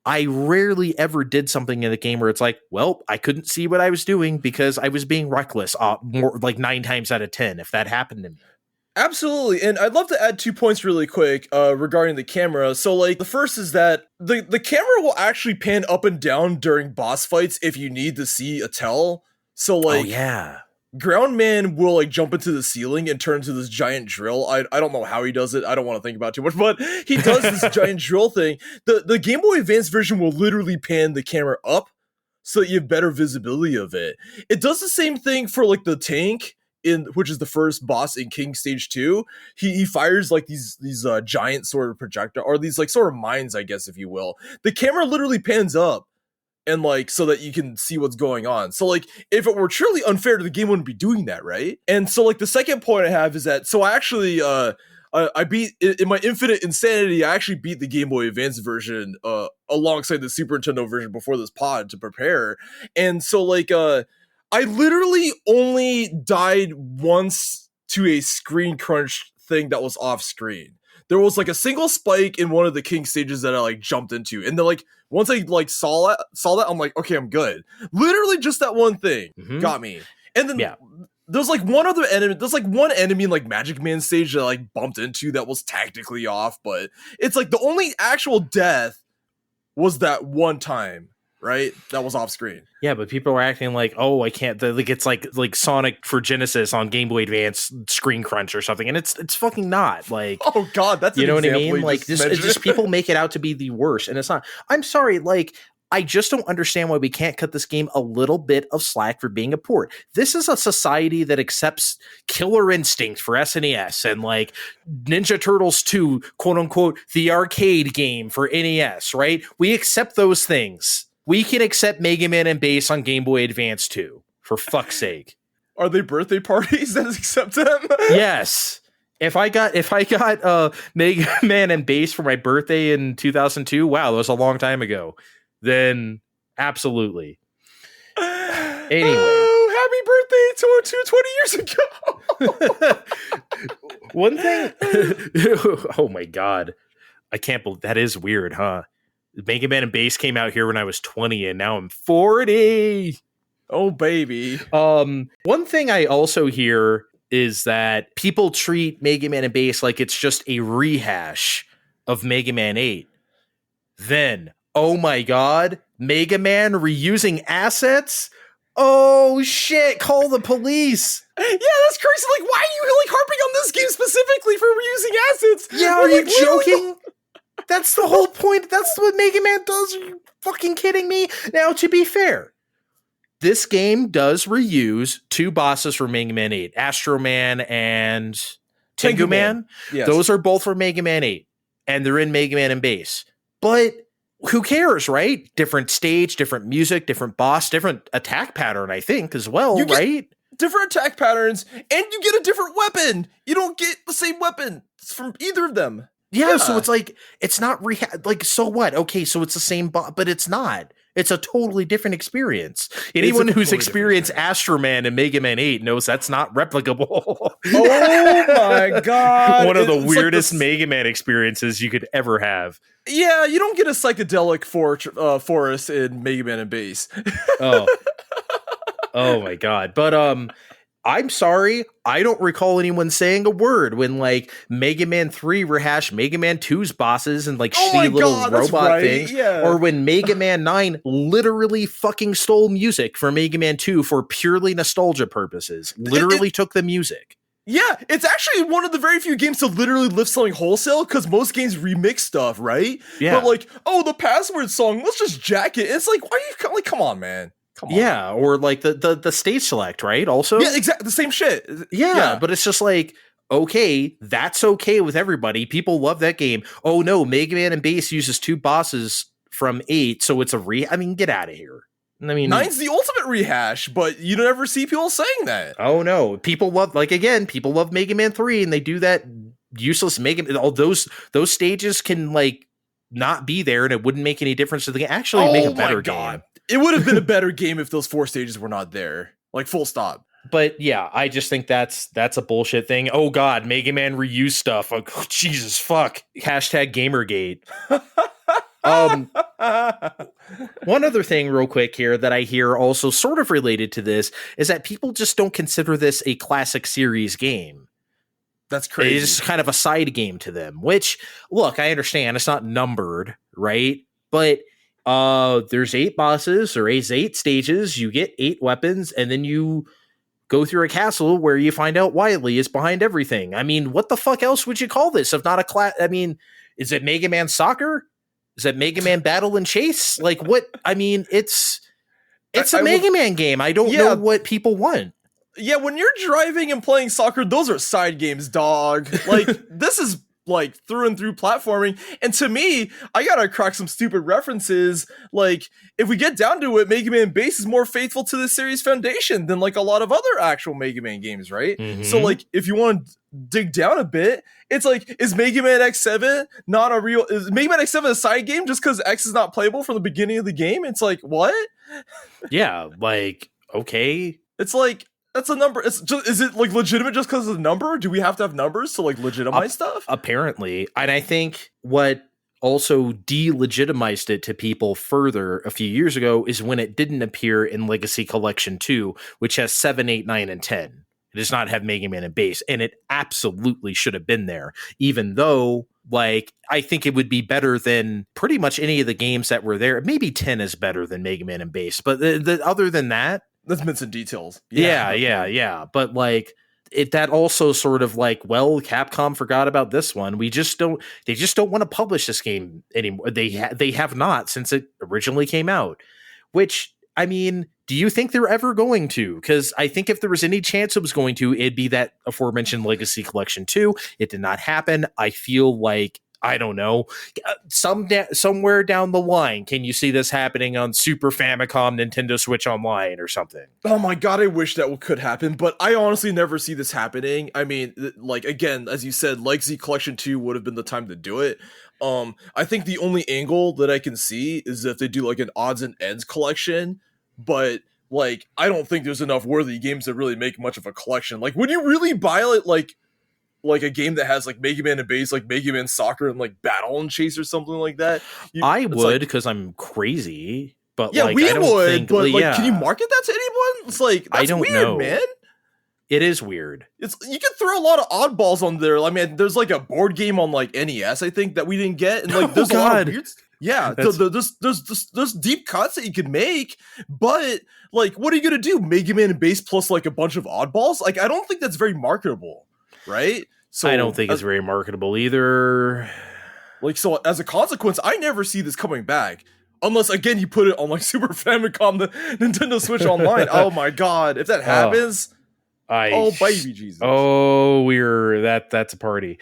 I rarely ever did something in the game where it's like, well, I couldn't see what I was doing because I was being reckless more like 9 times out of 10 if that happened to me. Absolutely. And I'd love to add 2 points really quick regarding the camera. So like the first is that the camera will actually pan up and down during boss fights if you need to see a tell. So like Ground Man will like jump into the ceiling and turn into this giant drill. I don't know how he does it. I don't want to think about it too much, but he does this giant drill thing. The Game Boy Advance version will literally pan the camera up so that you have better visibility of it. It does the same thing for like the tank which is the first boss in King Stage 2. He fires like these giant sort of projectile or these like sort of mines, I guess, if you will. The camera literally pans up and like so that you can see what's going on. So like if it were truly unfair, the game wouldn't be doing that, right? And so like the second point I have is that so I actually I beat in my infinite insanity. I actually beat the Game Boy Advance version alongside the Super Nintendo version before this pod to prepare. And so like I literally only died once to a screen crunch thing that was off screen. There was like a single spike in one of the King stages that I like jumped into, and then like once I like saw that, I'm like, okay, I'm good. Literally just that one thing got me. And then there's like one other enemy. There's like one enemy in like Magic Man stage that I like bumped into that was tactically off, but it's like the only actual death was that one time, right? That was off screen. Yeah, but people are acting like, oh, I can't. Like it's like Sonic for Genesis on Game Boy Advance screen crunch or something, and it's fucking not. Like, oh god, that's you know what I mean? Like, just people make it out to be the worst, and it's not. I'm sorry, like. I just don't understand why we can't cut this game a little bit of slack for being a port. This is a society that accepts Killer Instinct for SNES and like Ninja Turtles 2, quote unquote, the arcade game for NES, right? We accept those things. We can accept Mega Man and Bass on Game Boy Advance too, for fuck's sake. Are they birthday parties that accept them? Yes. If I got Mega Man and Bass for my birthday in 2002, wow, that was a long time ago. Then absolutely. Anyway. Oh, happy birthday to 20 years ago. One thing. Oh my god. I can't believe that is weird, huh? Mega Man and Bass came out here when I was 20 and now I'm 40. Oh baby. One thing I also hear is that people treat Mega Man and Bass like it's just a rehash of Mega Man 8. Then oh my god, Mega Man reusing assets? Oh shit, call the police. Yeah, that's crazy. Like, why are you like harping on this game specifically for reusing assets? Yeah, are you joking? That's the whole point. That's what Mega Man does. Are you fucking kidding me? Now, to be fair, this game does reuse 2 bosses from Mega Man 8, Astro Man and Tengu Man. Yes. Those are both from Mega Man 8, and they're in Mega Man and Bass. But who cares, right? Different stage, different music, different boss, different attack pattern, I think, as well, right? Different attack patterns, and you get a different weapon. You don't get the same weapon from either of them. Yeah, so it's like, it's not like, so what? Okay, so it's the same but it's not. It's a totally different experience. Anyone who's experienced Astro Man and Mega Man 8 knows that's not replicable. Oh my god. One of the weirdest like Mega Man experiences you could ever have. Yeah, you don't get a psychedelic forest in Mega Man and Bass. Oh my god. But I'm sorry, I don't recall anyone saying a word when like Mega Man 3 rehashed Mega Man 2's bosses and like shitty little robot things. Yeah. Or when Mega Man 9 literally fucking stole music from Mega Man 2 for purely nostalgia purposes. Literally took the music. Yeah, it's actually one of the very few games to literally lift something wholesale because most games remix stuff, right? Yeah. But like, oh, the password song, let's just jack it. It's like, why are you like, come on, man. Yeah, or like the stage select, right? Also, yeah, exactly the same shit. Yeah, but it's just like, okay, that's okay with everybody. People love that game. Oh no, Mega Man and Bass uses 2 bosses from 8, so it's I mean, get out of here. I mean, 9's the ultimate rehash, but you never see people saying that. Oh no, people love people love Mega Man 3, and they do that useless Mega Man. All those stages can like not be there, and it wouldn't make any difference to the game. Actually, make a better game. It would have been a better game if those 4 stages were not there. Like full stop. But yeah, I just think that's a bullshit thing. Oh god, Mega Man reuse stuff. Oh, Jesus fuck. #Gamergate. One other thing real quick here that I hear also sort of related to this is that people just don't consider this a classic series game. That's crazy. It's kind of a side game to them, which, look, I understand it's not numbered, right? But there's 8 bosses, or 8 stages, you get 8 weapons, and then you go through a castle where you find out Wily is behind everything. I mean, what the fuck else would you call this if not a class? I mean, is it Mega Man Soccer? Is that Mega Man Battle and Chase? Like what? I mean, it's a Mega Man game. I don't know what people want. Yeah, when you're driving and playing soccer, those are side games, dog. Like this is like through and through platforming. And to me, I gotta crack some stupid references. Like, if we get down to it, Mega Man Base is more faithful to the series foundation than like a lot of other actual Mega Man games, right? Mm-hmm. So like, if you want to dig down a bit, it's like, is Mega Man X7 not a real, is Mega Man X7 a side game just because X is not playable from the beginning of the game? It's like, what? Yeah, like, okay. It's like, that's a number. It's just, is it like legitimate just because of the number? Do we have to have numbers to like legitimize stuff? Apparently. And I think what also delegitimized it to people further a few years ago is when it didn't appear in Legacy Collection 2, which has 7, 8, 9, and 10. It does not have Mega Man in base, and it absolutely should have been there, even though, like, I think it would be better than pretty much any of the games that were there. Maybe 10 is better than Mega Man in base, but other than that, that's been some details. Yeah. But like that also sort of like, well, Capcom forgot about this one. They just don't want to publish this game anymore. They have not since it originally came out, which, I mean, do you think they're ever going to? Because I think if there was any chance it was going to, it'd be that aforementioned Legacy Collection 2. It did not happen. I feel like, I don't know, somewhere down the line, can you see this happening on Super Famicom, Nintendo Switch Online or something? Oh my god, I wish that could happen, but I honestly never see this happening. I mean, like, again, as you said, Legacy Collection 2 would have been the time to do it. I think the only angle that I can see is if they do like an odds and ends collection, but like, I don't think there's enough worthy games that really make much of a collection. Like, would you really buy it like a game that has like Mega Man and base, like Mega Man Soccer and like Battle and Chase or something like that? I would, because I'm crazy. But yeah, like, we I don't would. think, but like, yeah. Can you market that to anyone? It's like, that's I don't weird, know, man. It is weird. It's, you can throw a lot of oddballs on there. I mean, there's like a board game on like NES, I think, that we didn't get, and like there's a lot of weird. Yeah, there's deep cuts that you can make, but like, what are you gonna do? Mega Man and base plus like a bunch of oddballs? Like, I don't think that's very marketable, right? So I don't think it's very marketable either. Like, so as a consequence, I never see this coming back. Unless, again, you put it on like Super Famicom, the Nintendo Switch Online. Oh my god, if that happens, oh baby Jesus. Oh, that's a party.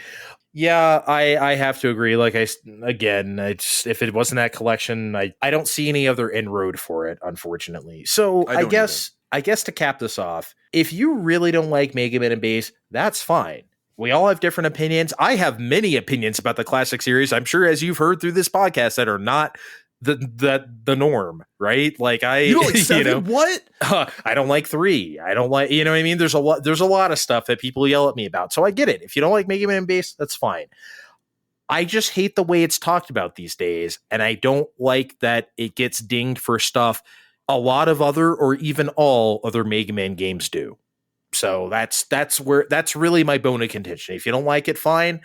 Yeah, I have to agree. Like, if it wasn't that collection, I don't see any other inroad for it, unfortunately. So I guess to cap this off, if you really don't like Mega Man and base, that's fine. We all have different opinions. I have many opinions about the classic series. I'm sure, as you've heard through this podcast, that are not the norm, right? Like, you don't like 7? What? I don't like 3. I don't like, you know what I mean? There's a lot of stuff that people yell at me about. So I get it. If you don't like Mega Man base, that's fine. I just hate the way it's talked about these days, and I don't like that it gets dinged for stuff a lot of other, or even all other Mega Man games do. So that's really my bone of contention. If you don't like it, fine.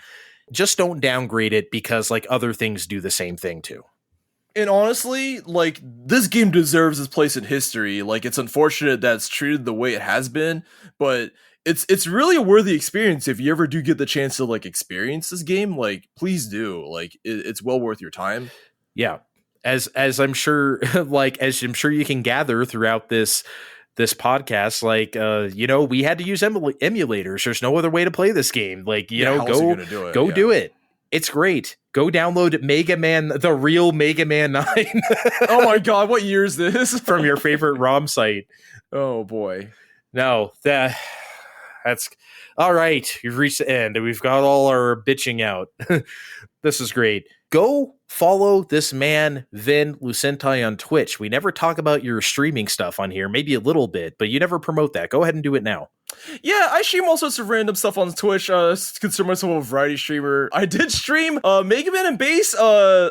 Just don't downgrade it because like other things do the same thing too. And honestly, like, this game deserves its place in history. Like, it's unfortunate that it's treated the way it has been, but it's really a worthy experience. If you ever do get the chance to like experience this game, like, please do. Like, it's well worth your time. Yeah, as I'm sure, like, as I'm sure you can gather throughout this podcast, like, we had to use emulators. There's no other way to play this game. Like, go do it. It's great. Go download Mega Man, the real Mega Man 9 Oh my god, what year is this? from your favorite ROM site. Oh boy. No, that's all right. You've reached the end, and we've got all our bitching out. This is great. Go follow this man, Vin Lucentai, on Twitch. We never talk about your streaming stuff on here, maybe a little bit, but you never promote that. Go ahead and do it now. Yeah, I stream all sorts of random stuff on Twitch. Consider myself a variety streamer. I did stream Mega Man and Bass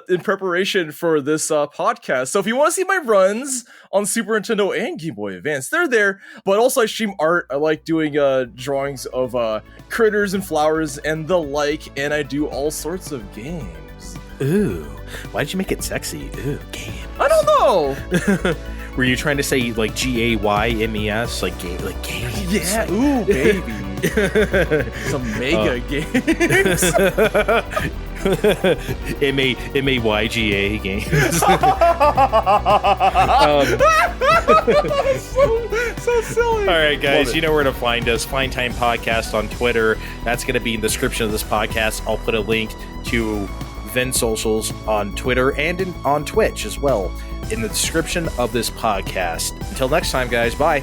in preparation for this podcast. So if you want to see my runs on Super Nintendo and Game Boy Advance, they're there. But also I stream art. I like doing drawings of critters and flowers and the like, and I do all sorts of games. Ooh, why did you make it sexy? Ooh, games. I don't know. Were you trying to say like GAYMES, like games? Yeah, ooh, baby. Some mega games. MAYGA games. so silly. All right, guys, you know where to find us. Fine Time Podcast on Twitter. That's going to be in the description of this podcast. I'll put a link to Vin's socials on Twitter and on Twitch as well in the description of this podcast. Until next time, guys, bye.